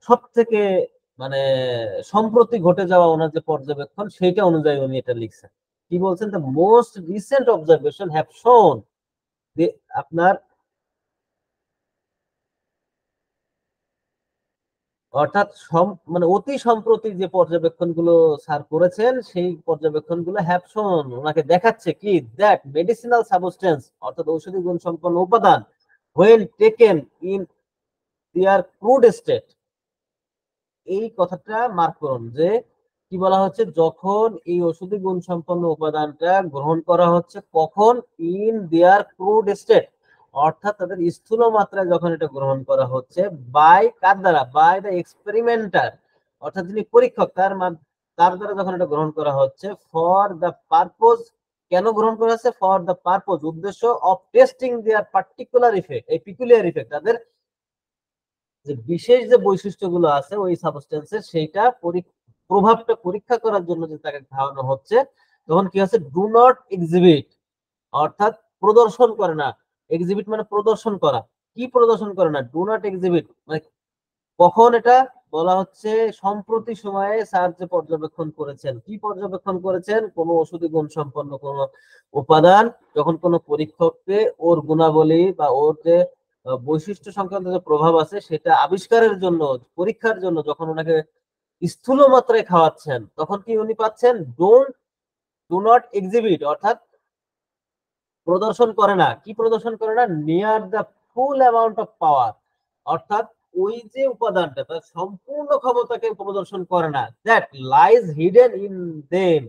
সব থেকে মানে সম্প্রতি ঘটে যাওয়া ওনার যে পর্যবেক্ষণ সেইটা অনুযায়ী উনি এটা লিখছেন। কি বলছেন, the most recent observation have শোন, আপনার অর্থাৎ মানে অতি সম্প্রতি যে পর্যবেক্ষণগুলো স্যার করেছেন সেই পর্যবেক্ষণগুলো হ্যাভ শোন ওনাকে দেখাচ্ছে কি, দ্যাট মেডিসিনাল সাবস্টেন্স অর্থাৎ ঔষধি গুণ সম্পন্ন উপাদান when taken in their crude state, এই কথাটা মার্ক করুন যে কি বলা হচ্ছে, যখন এই ঔষধি গুণ সম্পন্ন উপাদানটা গ্রহণ করা হচ্ছে কখন, ইন দেয়ার ক্রুড স্টেট অর্থাৎ তাদের স্থূল মাত্রায় যখন এটা গ্রহণ করা হচ্ছে, বাই কার দ্বারা, বাই দ্য এক্সপেরিমেন্টার অর্থাৎ যিনি পরীক্ষক তার দ্বারা যখন এটা গ্রহণ করা হচ্ছে, ফর দ্য পারপোজ, কেন গ্রহণ করা হচ্ছে, ফর দ্য পারপোজ উদ্দেশ্য, of testing their particular effect, এই পিকুলিয়ার ইফেক্ট তাদের যে বিশেষ যে বৈশিষ্ট্যগুলো আছে ওই সাবস্টেন্সের সেইটা প্রভাবটা পরীক্ষা করার জন্য যে তাকে খাওয়ানো হচ্ছে, তখন কি হচ্ছে, ডু নট এক্সিবিট অর্থাৎ প্রদর্শন করে না, এক্সিবিট মানে প্রদর্শন করা, কি প্রদর্শন করে না, ডু নট এক্সিবিট মানে কখন এটা বলা হচ্ছে, সম্প্রতি সময়ে স্যার যে পর্যবেক্ষণ করেছেন, কি পর্যবেক্ষণ করেছেন, কোন ওষুধি গুণ সম্পন্ন কোন উপাদান যখন কোন পরীক্ষককে ওর গুণাবলী বা ওর যে বৈশিষ্ট্য সংক্রান্ত যে প্রভাব আছে সেটা আবিষ্কারের জন্য, পরীক্ষার জন্য যখন ওনাকে স্থূল মাত্রায় খাওয়াচ্ছেন, তখন কি উনি পাচ্ছেন, ডু নট এক্সিবিট অর্থাৎ প্রদর্শন করে না, কি প্রদর্শন করে না, near the full amount of power অর্থাৎ ওই যে উপাদানটা তার সম্পূর্ণ ক্ষমতাকে প্রদর্শন করে না, that lies hidden in them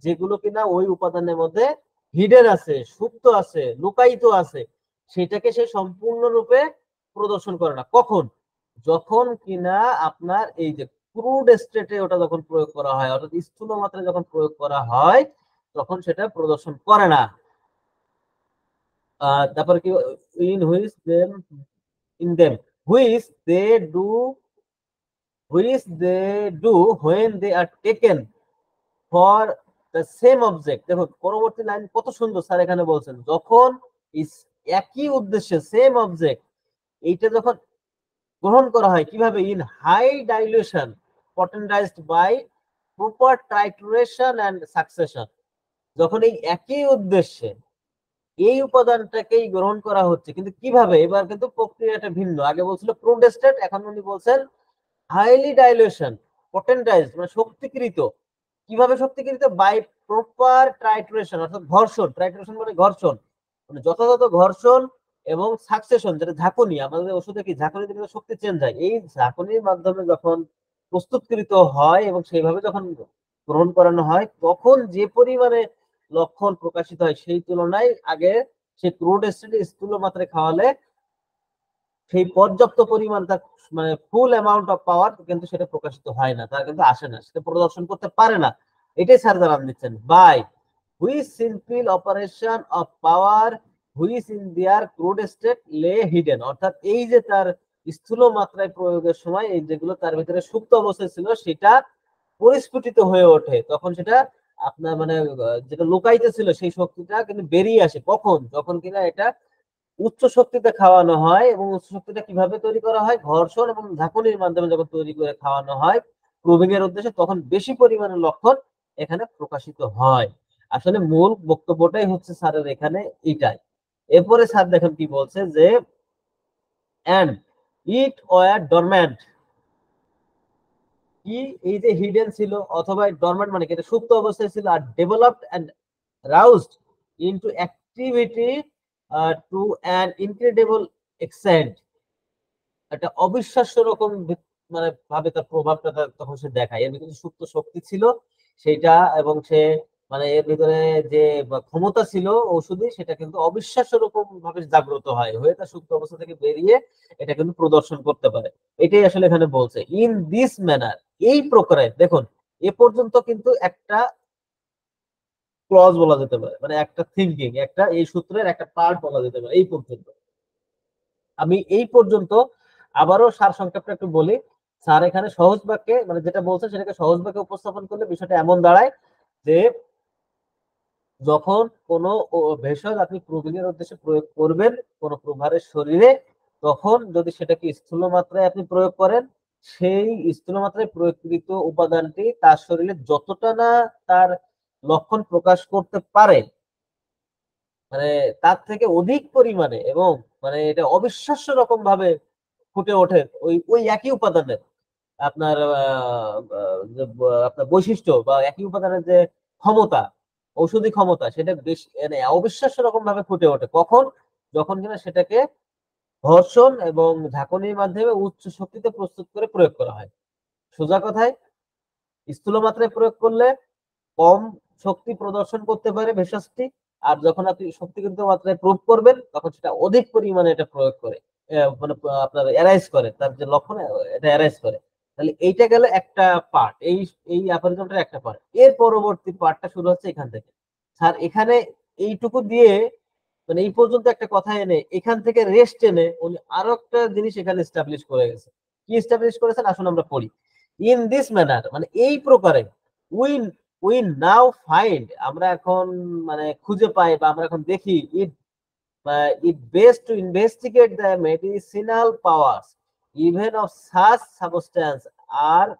যেগুলো কিনা ওই উপাদানের মধ্যে হিডেন আছে, সুপ্ত আছে, লুকায়িত আছে, সেটাকে সে সম্পূর্ণরূপে প্রদর্শন করে না। কখন, যখন কিনা আপনার এই যে ক্রুড স্টেটে ওটা যখন প্রয়োগ করা হয় অর্থাৎ স্থূল মাত্রায় যখন প্রয়োগ করা হয় তখন সেটা প্রদর্শন করে না। তারপর কি, in which them, in them which they do, which they do when they are taken for the same object। দেখো পরবর্তী লাইন কত সুন্দর স্যার এখানে বলছেন, যখন একই উদ্দেশ্যে সেম অবজেক্ট এইটা যখন গ্রহণ করা হয় কিভাবে, in high dilution potentized by proper trituration and succussion, যখন এই একই উদ্দেশ্যে এই উপাদানটাকেই গ্রহণ করা হচ্ছে কিন্তু কিভাবে, এবার কিন্তু প্রক্রিয়াটা ভিন্ন, আগে বলছিল ক্রুড স্টেট, এখন উনি বলছেন হাইলি ডাইলিউশন পটেন্টাইজড মানে শক্তিকৃত, কিভাবে শক্তিকৃত, বাই প্রপার ট্রাইটুরেশন অর্থাৎ ঘর্ষণ, ট্রাইটুরেশন মানে ঘর্ষণ, মানে যথাযথ ঘর্ষণ এবং সাকসেশন যেটা ঝাঁকুনি, আমাদের ওষুধে কি ঝাঁকুনি দিলে শক্তি চেঞ্জ হয়, এই ঝাঁকুনির মাধ্যমে যখন প্রস্তুতকৃত হয় এবং সেইভাবে যখন গ্রহণ করানো হয় তখন যে পরিমাণে লক্ষণ প্রকাশিত হয় সেই তুলনায় আগে সে ক্রুড স্টেটে স্থূল মাত্রায় খাওয়ালে সেই পর্যাপ্ত পরিমাণ তার মানে ফুল অ্যামাউন্ট অফ পাওয়ার কিন্তু সেটা প্রকাশিত হয় না, তার কিন্তু আসে না, সেটা প্রদর্শন করতে পারে না। এটাই স্যার জানান দিচ্ছেন, by which simple operation of power which in their crude state lay hidden অর্থাৎ এই যে তার স্থূল মাত্রায় প্রয়োগের সময় এই যেগুলো তার ভিতরে সুপ্ত অবস্থায় ছিল সেটা পরিস্ফুটিত হয়ে ওঠে, তখন সেটা আপনার মানে যেটা লুকায়িত ছিল সেই শক্তিটা কিন্তু বেরিয়ে আসে, কখন, যখন কিনা এটা উচ্চ শক্তিতে খাওয়ানো হয়, এবং উচ্চ শক্তিটা কিভাবে তৈরি করা হয়, ঘর্ষণ এবং ঝাঁকুনির মাধ্যমে যখন তৈরি করে খাওয়ানো হয় প্রুভিং এর উদ্দেশ্যে, তখন বেশি পরিমাণে লক্ষণ এখানে প্রকাশিত হয়। আসলে মূল বক্তব্যটাই হচ্ছে স্যারের এখানে এটাই। এরপরে স্যার দেখেন কি বলছে যে, এন্ড ইট ওয়ার ডরম্যান্ট, কি এই যে হিডেন ছিল অথবা ডরম্যান্ট মানে কি এটা সুপ্ত অবস্থায় ছিল, are developed and roused into activity to an incredible extent, একটা অবিশ্বাস্য রকম মানে ভাবে তার প্রভাবটা তখন সে দেখায়, এর ভিতরে সুপ্ত শক্তি ছিল সেইটা, এবং সে মানে এর ভিতরে যে ক্ষমতা ছিল ওষুধে, সেটা কিন্তু অবিশ্বাস্য রকম ভাবে জাগ্রত হয়ে তার সুপ্ত অবস্থা থেকে বেরিয়ে এটা কিন্তু প্রদর্শন করতে পারে। এটাই আসলে এখানে বলছে, ইন দিস ম্যানার, এই প্রকারে। দেখুন, এ পর্যন্ত কিন্তু একটা ক্লজ বলা যেতে পারে, মানে একটা থিঙ্কিং, একটা এই সূত্রের একটা পার্ট বলা যেতে পারে এই পর্যন্ত। আমি এই পর্যন্ত আবারও সার সংক্ষেপটা একটু বলি। স্যার এখানে সহজ বাক্যে, মানে যেটা বলছে সেটাকে সহজ বাক্যে উপস্থাপন করলে বিষয়টা এমন দাঁড়ায় যে যখন কোনো ভেষজ আপনি প্রোটিনের উদ্দেশ্যে প্রয়োগ করবেন কোনো প্রভারের শরীরে, তখন যদি সেটাকে স্থূল মাত্রায় আপনি প্রয়োগ করেন, সেই স্থূল মাত্রায় প্রয়োগকৃত উপাদানটি তার শরীরে যতটা না তার লক্ষণ প্রকাশ করতে পারে, মানে তার থেকে অধিক পরিমাণে, এবং মানে এটা অবিশ্বাস্য রকম ভাবে ফুটে ওঠে ওই ওই একই উপাদানের আপনার আপনার বৈশিষ্ট্য বা একই উপাদানের যে ক্ষমতা, ঔষধি ক্ষমতা, সেটা বেশি মানে অবিশ্বাস্য রকম ভাবে ফুটে ওঠে। কখন? যখন কিনা সেটাকে ঘর্ষণ এবং ঝাঁকুনির মাধ্যমে উচ্চ শক্তিতে প্রস্তুত করে প্রয়োগ করা হয়। সোজা কথায়, স্থূল মাত্রায় প্রয়োগ করলে কম শক্তি প্রদর্শন করতে পারে ভেষজটি, আর যখন আপনি শক্তিযুক্ত মাত্রায় প্রয়োগ করবেন তখন সেটা অধিক পরিমাণে এটা প্রয়োগ করে, মানে আপনার এরাইজ করে, তার যে লক্ষণ এটা এরাইজ করে। তাহলে এইটা গেল একটা পার্ট, এই অ্যাপারিজমটার একটা পার্ট। এর পরবর্তী পার্টটা শুরু হচ্ছে এখান থেকে। স্যার এখানে এইটুকু দিয়ে, মানে এই পর্যন্ত একটা কথা এনে এখান থেকে রেস্ট এনে উনি আরো একটা জিনিস এখানে এস্টাবলিশ করে গেছে। কি এস্টাবলিশ করেছেন আসুন আমরা পড়ি। ইন দিস ম্যানার, মানে এই প্রকারে, উই উই নাও ফাইন্ড, আমরা এখন মানে খুঁজে পাই বা আমরা এখন দেখি, it best to investigate the medicinal powers even of such substance are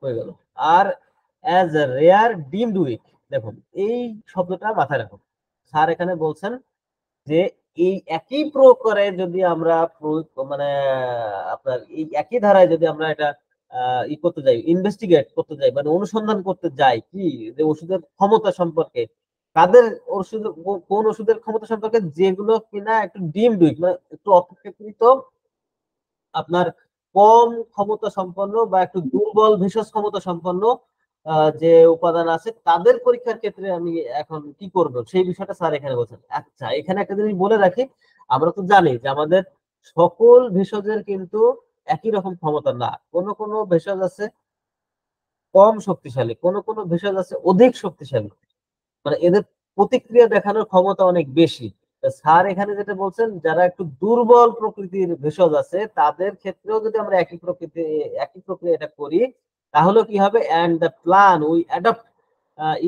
হয়ে গেল আর as a rare deemed weak। দেখুন, এই শব্দটা মাথায় রাখুন। স্যার এখানে বলছেন যে এই একই প্রকারে যদি আমরা মানে আপনার এই একই ধারায় যদি আমরা এটা ই করতে যাই, ইনভেস্টিগেট করতে যাই, মানে অনুসন্ধান করতে যাই কি, যে ওষুধের ক্ষমতা সম্পর্কে, কাদের ওষুধ, কোন ওষুধের ক্ষমতা সম্পর্কে, যেগুলো কিনা একটু ডিমড উইক, মানে একটু অপেক্ষাকৃত আপনার কম ক্ষমতা সম্পন্ন বা একটু দুর্বল ভেষজ ক্ষমতা সম্পন্ন যে উপাদান আছে, তাদের পরীক্ষার ক্ষেত্রে আমি এখন কি করব সেই বিষয়টা স্যার এখানে বলছেন। আচ্ছা, এখানে একটা জিনিস বলে রাখি, আমরা তো জানি যে আমাদের সকল ভেষজের কিন্তু একই রকম ক্ষমতা না। কোন কোন ভেষজ আছে কম শক্তিশালী, কোন কোন ভেষজ আছে অধিক শক্তিশালী, মানে এদের প্রতিক্রিয়া দেখানোর ক্ষমতা অনেক বেশি। স্যার এখানে যেটা বলছেন, যারা একটু দুর্বল প্রকৃতির ভেষজ আছে তাদের ক্ষেত্রেও যদি আমরা একই প্রক্রিয়া এটা করি, তাহলে কি হবে, and the plan we adopt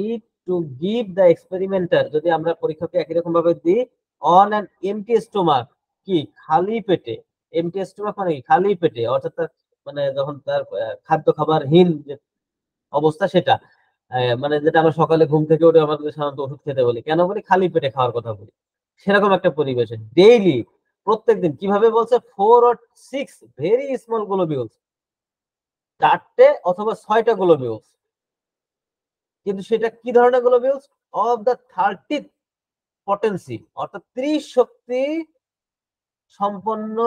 it to give the experimenter, যদি আমরা পরীক্ষাকে একই রকম ভাবে দিই, অন অ্যান এমটি স্টোমাক, কি খালি পেটে, এমটি স্টোমাক মানে খালি পেটে, অর্থাৎ মানে যখন তার খাদ্য খাবারহীন যে অবস্থা সেটা, মানে যেটা আমরা সকালে ঘুম থেকে উঠে আমাদের সাধারণত ওষুধ খেতে বলি, কেন বলি, খালি পেটে খাওয়ার কথা বলি। সেরকম একটা পরিবেশে ডেইলি, প্রত্যেকদিন, কিভাবে বলছে, 4 or 6 ভেরি স্মল গ্লোবিউলস, 4টে অথবা 6টা গ্লোবিউলস, কিন্তু সেটা কি ধরনের গ্লোবিউলস, অফ দ্য 30 পটেন্সি, অর্থাৎ 30 শক্তি সম্পন্ন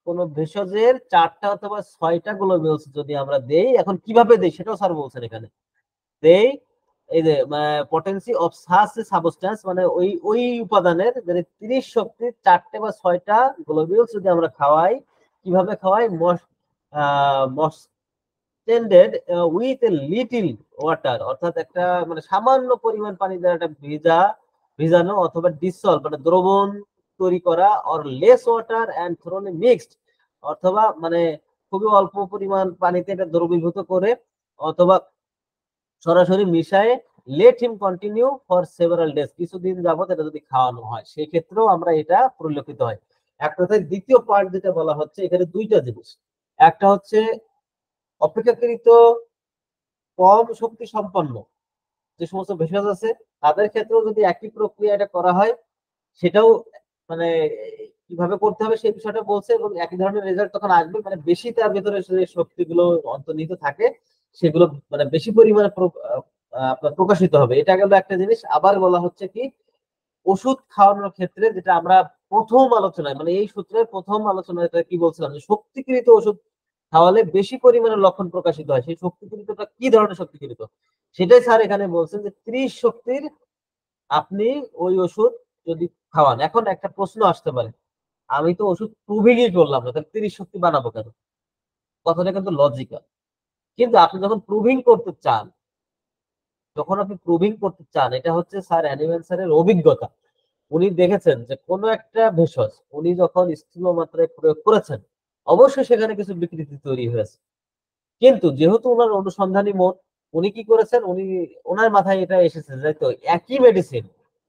কোন ভেষজের 4টা অথবা 6টা গ্লোবিউলস যদি আমরা দেই, এখন কিভাবে দেই সেটাও স্যার বলছেন এখানে। দেই, এই যে পটেন্সি অফ সাচ সাবস্টেন্স, মানে ওই ওই উপাদানের যদি 30 শক্তির 4টে বা 6টা গ্লোবিউলস যদি আমরা খাওয়াই, কিভাবে খাওয়াই, মস্টেন্ডেড উইথ এ লিটল ওয়াটার, অর্থাৎ একটা মানে সামান্য পরিমাণ পানি দ্বারা একটা ভিজানো অথবা ডিসলভ মানে দ্রবণ তৈরি করা, or less water and thoroughly mixed, অথবা মানে খুবই অল্প পরিমাণ পানিতে এটা দ্রবীভূত করে, অথবা সরাসরি মিশায়ে let him continue for several days, কিছুদিন যাবত এটা যদি খাওয়ানো হয়, সেই ক্ষেত্রেও আমরা এটা পরিলক্ষিত হয়। এক কথায় দ্বিতীয় পার্ট যেটা বলা হচ্ছে, এখানে দুইটা জিনিস, একটা হচ্ছে অপেক্ষাকৃত কম শক্তি সম্পন্ন যে সমস্ত ভেষজ আছে, তাদের ক্ষেত্রেও যদি একই প্রক্রিয়া এটা করা হয়, সেটাও মানে কিভাবে করতে হবে সেই বিষয়টা বলছে, এবং একই ধরনের রেজাল্ট তখন আসবে, মানে বেশি তার ভেতরে যে শক্তিগুলো অন্তর্নিহিত থাকে সেগুলো মানে বেশি পরিমাণে আপনার প্রকাশিত হবে। এটা গেল একটা জিনিস। আবার বলা হচ্ছে কি, ওষুধ খাওয়ানোর ক্ষেত্রে যেটা আমরা প্রথম আলোচনায়, মানে এই সূত্রের প্রথম আলোচনায় এটা কি বলছিলাম, যে শক্তিকৃত ওষুধ খাওয়ালে বেশি পরিমাণে লক্ষণ প্রকাশিত হয়। সেই শক্তিকৃতটা কি ধরনের শক্তিকৃত, সেটাই স্যার এখানে বলছেন যে 30 শক্তির আপনি ওই ওষুধ যদি খাওয়ান। এখন একটা প্রশ্ন আসতে পারে, আমি তো ওষুধ প্রুভিংই করলাম না, তাহলে 30 শক্তি বানাবো কেন? কথাটা কিন্তু লজিক্যাল। কিন্তু আপনি যখন প্রুভিং করতে চান, যখন আপনি প্রুভিং করতে চান, এটা হচ্ছে স্যার অ্যানিম্যাল স্যারের অভিজ্ঞতা। উনি দেখেছেন যে কোনো একটা ভেষজ উনি যখন স্থূল মাত্রায় প্রয়োগ করেছেন, অবশ্যই সেখানে কিছু বিকৃতি তৈরি হয়েছে। কিন্তু যেহেতু ওনার অনুসন্ধানী মন, উনি কি করেছেন, উনি ওনার মাথায় এটা এসেছে যে তো একই মেডিসিন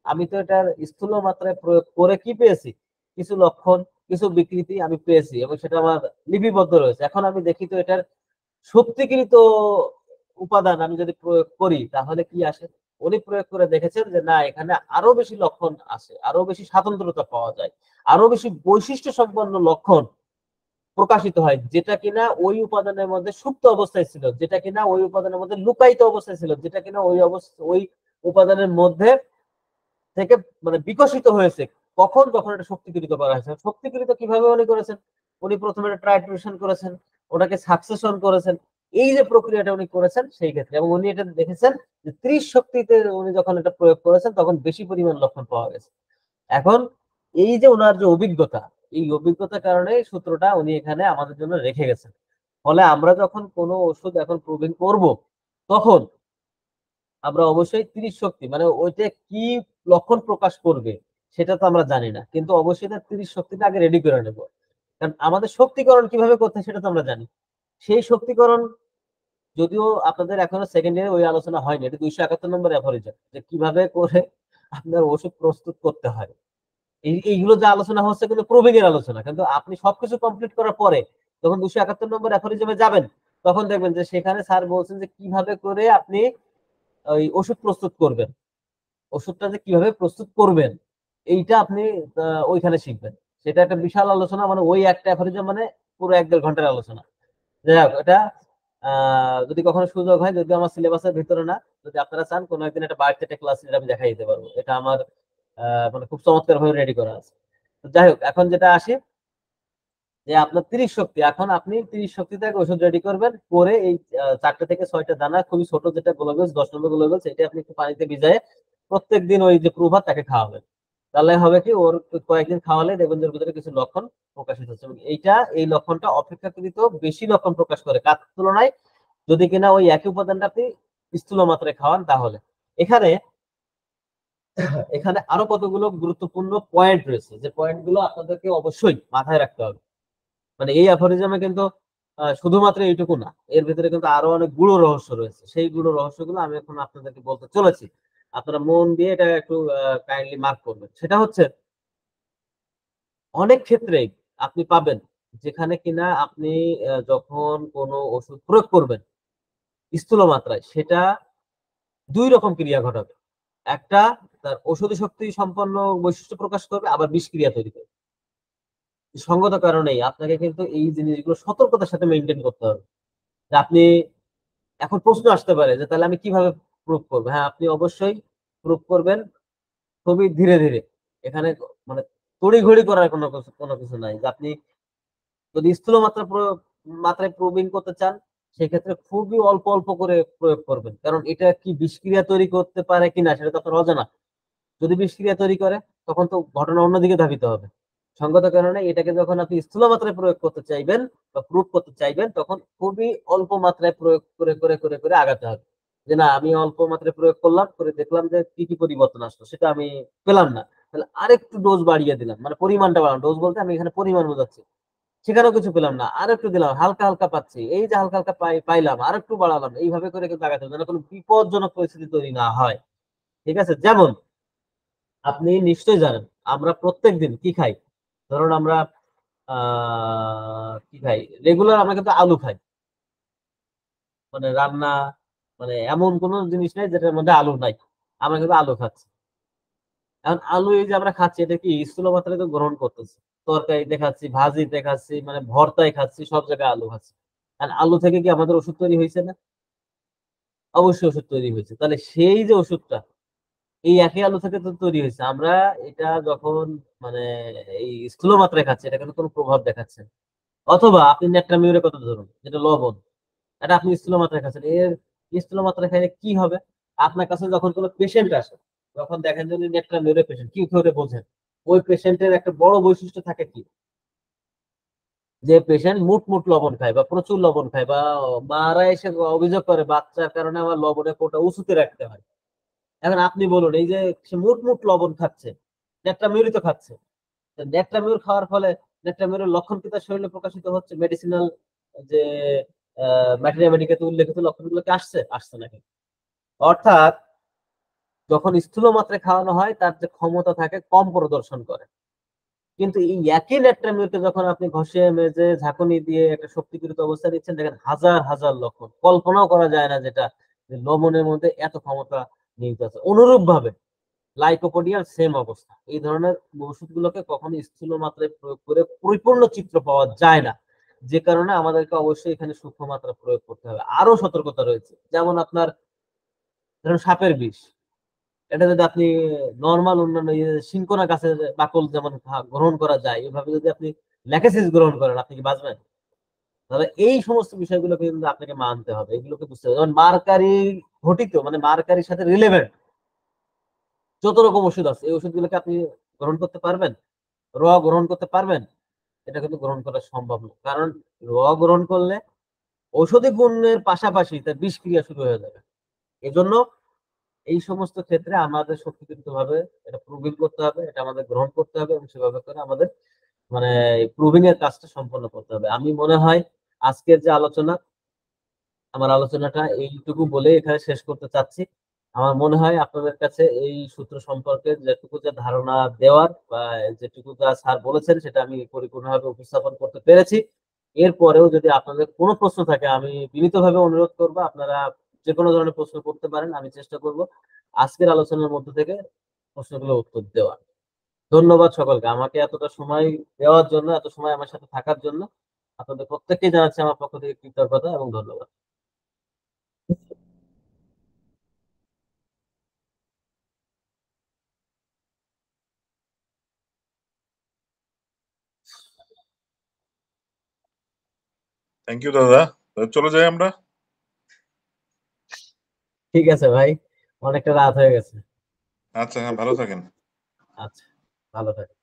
আমি তো এটার স্থূল মাত্রায় প্রয়োগ করে কি পেয়েছি, কিছু লক্ষণ, কিছু বিকৃতি আমি পেয়েছি এবং সেটা আমার লিপিবদ্ধ রয়েছে। এখন আমি দেখি তো এটার শক্তিকৃত উপাদান আমি যদি প্রয়োগ করি তাহলে কি আসে। উনি প্রয়োগ করে দেখেছেন যে না, এখানে আরো বেশি লক্ষণ আসে, আরো বেশি স্বাতন্ত্রতা পাওয়া যায়, আরো বেশি বৈশিষ্ট্য সম্পন্ন লক্ষণ প্রকাশিত হয়, যেটা কিনা ওই উপাদানের মধ্যে সুপ্ত অবস্থায় ছিল, যেটা কিনা ওই উপাদানের মধ্যে লুকায়িত অবস্থায় ছিল, যেটা কিনা ওই অবস্থা ওই উপাদানের মধ্যে থেকে মানে বিকশিত হয়েছে। কখন যখন এটা শক্তিকৃত করা হয়েছে। শক্তিকৃত কিভাবে উনি করেছেন, উনি প্রথমে এটা ট্রাইট্রেশন করেছেন, ওটাকে সাকসেশন করেছেন, এই যে প্রক্রিয়াটা উনি করেছেন সেই ক্ষেত্রে, এবং উনি এটা দেখেছেন যে 30 শক্তিতে উনি যখন এটা প্রয়োগ করেছেন তখন বেশি পরিমাণ লক্ষণ পাওয়া গেছে। এখন এই যে ওনার যে অভিজ্ঞতা, এই অভিজ্ঞতার কারণে সূত্রটা উনি এখানে আমাদের জন্য রেখে গেছেন। ফলে আমরা যখন কোনো ওষুধ এখন প্রুভিং করব, তখন আমরা অবশ্যই 30 শক্তি মানে ওইটা কি লক্ষণ প্রকাশ করবে সেটা তো আমরা জানি না, কিন্তু অবশ্যই তার 30 শক্তিটা আগে রেডি করে নেব। কারণ আমাদের শক্তিকরণ কিভাবে করতে হয় সেটা তো আমরা জানি। সেই শক্তিকরণ যদিও আপনাদের এখনো সেকেন্ড ইয়ারে ওই আলোচনা হয়নি, এটা 271 নম্বর অ্যাফোরিজম যে কিভাবে করে আপনার ওষুধ প্রস্তুত করতে হয়। এইগুলো যে আলোচনা হচ্ছে কিন্তু প্রুভিং এর আলোচনা, কিন্তু আপনি সবকিছু কমপ্লিট করার পরে যখন 271 নম্বর অ্যাফোরিজমে যাবেন, তখন দেখবেন যে সেখানে স্যার বলছেন যে কিভাবে করে আপনি ওই ওষুধ প্রস্তুত করবেন, ওষুধটা যে কিভাবে প্রস্তুত করবেন এইটা আপনি ওইখানে শিখবেন। সেটা একটা বিশাল আলোচনা, মানে ওই একটা অ্যাফোরিজম মানে পুরো 1-1.5 ঘন্টার আলোচনা। যাই হোক, এটা যদি কখনো সুযোগ হয়, যদি আমার সিলেবাসের ভিতরে না, যদি আপনারা চান কোনো একদিন একটা বাড়িতে একটা ক্লাস নিয়ে আমি দেখাই দিতে পারবো। এটা আমার মানে খুব চমৎকার ভাবে রেডি করা আছে। তো যাই হোক, এখন যেটা আসি যে আপনার 30 শক্তি, এখন আপনি 30 শক্তি থেকে ওষুধ রেডি করবেন, করে এই 4টা থেকে 6টা দানা খুবই ছোট যেটা গ্লোবেলস 10 নম্বর গ্লোবেলস, এটা আপনি একটু পানিতে ভিজায়ে প্রত্যেকদিন ওই যে প্রভাত তাকে খাওয়াবেন। তাহলে হবে কি, ওর কয়েকদিন খাওয়ালে দেখবেন যে ওর ভিতরে কিছু লক্ষণ প্রকাশিত হচ্ছে, এবং এই লক্ষণটা অপেক্ষাকৃত বেশি লক্ষণ প্রকাশ করে কার তুলনায়, যদি কিনা ওই একই উপাদানটা আপনি স্থূল মাত্রায় খাওয়ান তাহলে। এখানে এখানে আরো কতগুলো গুরুত্বপূর্ণ পয়েন্ট রয়েছে, যে পয়েন্টগুলো আপনাদেরকে অবশ্যই মাথায় রাখতে হবে। মানে এই অ্যাফোরিজমে কিন্তু শুধুমাত্র এইটুকু না, এর ভিতরে কিন্তু আরো অনেক গূঢ় রহস্য রয়েছে। সেই গূঢ় রহস্যগুলো আমি এখন আপনাদেরকে বলতে চলেছি, আপনারা মন দিয়ে এটা একটু কাইন্ডলি মার্ক করবেন। সেটা হচ্ছে, অনেক ক্ষেত্রেই আপনি পাবেন যেখানে কিনা আপনি যখন কোনো ওষুধ প্রয়োগ করবেন স্থূল মাত্রায়, সেটা দুই রকম ক্রিয়া ঘটাবে। একটা, তার ঔষধি শক্তি সম্পন্ন বৈশিষ্ট্য প্রকাশ করবে, আবার বিষক্রিয়া তৈরি করবে। সঙ্গত কারণেই আপনাকে কিন্তু এই জিনিসগুলো সতর্কতার সাথে মেনটেন করতে হবে। যে আপনি, এখন প্রশ্ন আসতে পারে যে তাহলে আমি কিভাবে প্রুভ করবো। হ্যাঁ, আপনি অবশ্যই প্রুভ করবেন খুবই ধীরে ধীরে। এখানে মানে তড়িঘড়ি করার কোনো কিছু নাই। যে আপনি যদি স্থূল মাত্রায় প্রুভিং করতে চান, সেক্ষেত্রে খুবই অল্প অল্প করে প্রয়োগ করবেন, কারণ এটা কি বিষক্রিয়া তৈরি করতে পারে কিনা সেটা তো আপনার অজানা। যদি বিষক্রিয়া তৈরি করে, তখন তো ঘটনা অন্যদিকে ধাবিত হবে। সঙ্গত কারণে এটাকে যখন আপনি স্থূল মাত্রায় প্রয়োগ করতে চাইবেন বা প্রুভ করতে চাইবেন, তখন খুবই অল্প মাত্রায় প্রয়োগ করে করে করে করে আগাতে হবে। যে না, আমি অল্প মাত্রায় প্রয়োগ করলাম, করে দেখলাম যে কি কি পরিবর্তন আসলো, সেটা আমি পেলাম না, তাহলে আরেকটু ডোজ বাড়িয়ে দিলাম, মানে পরিমাণটা বাড়ালাম। ডোজ বলতে আমি এখানে পরিমাণ বোঝাচ্ছি। সেখানেও কিছু পেলাম না, আর একটু দিলাম, হালকা হালকা পাচ্ছি, এই যে হালকা হালকা পাইলাম, আর একটু বাড়ালাম, এইভাবে করে কিন্তু আগাতে হবে যেন কোনো বিপজ্জনক পরিস্থিতি তৈরি না হয়। ঠিক আছে? যেমন আপনি নিশ্চয়ই জানেন, আমরা প্রত্যেকদিন কি খাই। ধরুন আমরা কি খাই, রেগুলার আমরা কিন্তু আলু খাই। মানে রান্না, মানে এমন কোন জিনিস নেই যেটার মধ্যে আলু নাই, আমরা কিন্তু আলু খাচ্ছি। এখন আলু এই যে আমরা খাচ্ছি, এটা কি স্থূল মাত্রায় তো গ্রহণ করতেছি, তরকারিতে খাচ্ছি, ভাজিতে খাচ্ছি, মানে ভর্তায় খাচ্ছি, সব জায়গায় আলু খাচ্ছি। আর আলু থেকে কি আমাদের ওষুধ তৈরি হয়েছে না? অবশ্যই ওষুধ তৈরি হয়েছে। তাহলে সেই যে ওষুধটা এই একই আলু থেকে তো তৈরি হয়েছে, আমরা এটা যখন মানে এই স্থূল মাত্রায় খাচ্ছি, এটা কিন্তু কোনো প্রভাব দেখাচ্ছে না। অথবা আপনি নেট্রামিউরের কথা ধরুন, যেটা লবণ, এটা আপনি স্থূল মাত্রায় খাচ্ছেন, এর স্থূলমাত্রা খাইলে কি হবে? আপনার কাছে যখন কোনো পেশেন্ট আসে, যখন দেখেন যে নেট্রামিউরের পেশেন্ট, কি করে বোঝেন? ওই পেশেন্টের একটা বড় বৈশিষ্ট্য থাকে কি, যে পেশেন্ট মুট মুট লবণ খায় বা প্রচুর লবণ খায়, বা মারা এসে অভিযোগ করে বাচ্চার কারণে আমার লবণের কোটা উঁচুতে রাখতে হয়। এখন আপনি বলুন, এই যে সে মুট মুট লবণ খাচ্ছে, নেট্রামিউরই তো খাচ্ছে, নেট্রামিউর খাওয়ার ফলে নেট্রামিউরের লক্ষণ কি তার শরীরে প্রকাশিত হচ্ছে? মেডিসিনাল যে ম্যাটেরিয়ামেডিকাতে উল্লেখিত লক্ষণগুলো কি আসছে? আসছে নাকি? অর্থাৎ যখন স্থূল মাত্রায় খাওয়ানো হয় তার যে ক্ষমতা থাকে কম প্রদর্শন করে, কিন্তু এই একই নেট্রামিউরকে যখন আপনি ঘষে মেজে ঝাঁকুনি দিয়ে একটা শক্তিকৃত অবস্থা দিচ্ছেন, দেখেন হাজার হাজার লক্ষণ, কল্পনাও করা যায় না যেটা, যে লবণের মধ্যে এত ক্ষমতা নিহিত আছে। অনুরূপ ভাবে লাইকোপোডিয়ার সেম অবস্থা। এই ধরনের ওষুধগুলোকে কখনো স্থূল মাত্রায় প্রয়োগ করে পরিপূর্ণ চিত্র পাওয়া যায় না, যে কারণে আমাদেরকে অবশ্যই এখানে সূক্ষ্ম মাত্রা প্রয়োগ করতে হবে। আরো সতর্কতা রয়েছে, যেমন আপনার ধরুন সাপের বিষ, এটা যদি আপনি নর্মাল অন্যান্য সিনকোনা গাছের বাকল যেমন গ্রহণ করা যায়, এভাবে যদি আপনি ল্যাকেসিস গ্রহণ করেন, আপনি কি বাঁচবেন? তাহলে এই সমস্ত বিষয়গুলোকে কিন্তু আপনাকে মানতে হবে, এগুলোকে বুঝতে হবে। যেমন মার্কারি ঘটিত, মানে মার্কারির সাথে রিলেভেন্ট যত রকম ওষুধ আছে, এই ওষুধগুলোকে আপনি গ্রহণ করতে পারবেন? র গ্রহণ করতে পারবেন? এটা কিন্তু গ্রহণ করা সম্ভব না, কারণ র গ্রহণ করলে ঔষধি গুণের পাশাপাশি তার বিষক্রিয়া শুরু হয়ে যাবে। এজন্য এই সমস্ত ক্ষেত্রে আমাদের শক্তিযুক্ত ভাবে এটা প্রুভিং করতে হবে, এটা আমাদের গ্রহণ করতে হবে, এবং সেভাবে করে আমাদের মানে প্রুভিং এর কাজটা সম্পন্ন করতে হবে। আমি মনে হয় আজকের যে আলোচনা, আমার আলোচনাটা এইটুকু বলে এখানে শেষ করতে চাচ্ছি। আমার মনে হয় আপনাদের কাছে এই সূত্র সম্পর্কে যেটুকু যা ধারণা দেওয়ার বা যেটুকু যা স্যার বলেছেন সেটা আমি পরিপূর্ণভাবে উপস্থাপন করতে পেরেছি। এরপরেও যদি আপনাদের কোনো প্রশ্ন থাকে, আমি বিনীতভাবে অনুরোধ করবো আপনারা যে কোনো ধরনের প্রশ্ন করতে পারেন, আমি চেষ্টা করব আজকের আলোচনার মধ্য থেকে প্রশ্নগুলো উত্তর দেওয়ার। ধন্যবাদ সকলকে আমাকে এতটা সময় দেওয়ার জন্য, এত সময় আমার সাথে থাকার জন্য। আপনাদের প্রত্যেককেই জানাচ্ছি আমার পক্ষ থেকে কৃতজ্ঞতা এবং ধন্যবাদ। থ্যাংক ইউ দাদা। চলে যাই আমরা। ঠিক আছে ভাই, অনেকটা রাত হয়ে গেছে। আচ্ছা, হ্যাঁ, ভালো থাকেন। আচ্ছা, ভালো থাকেন।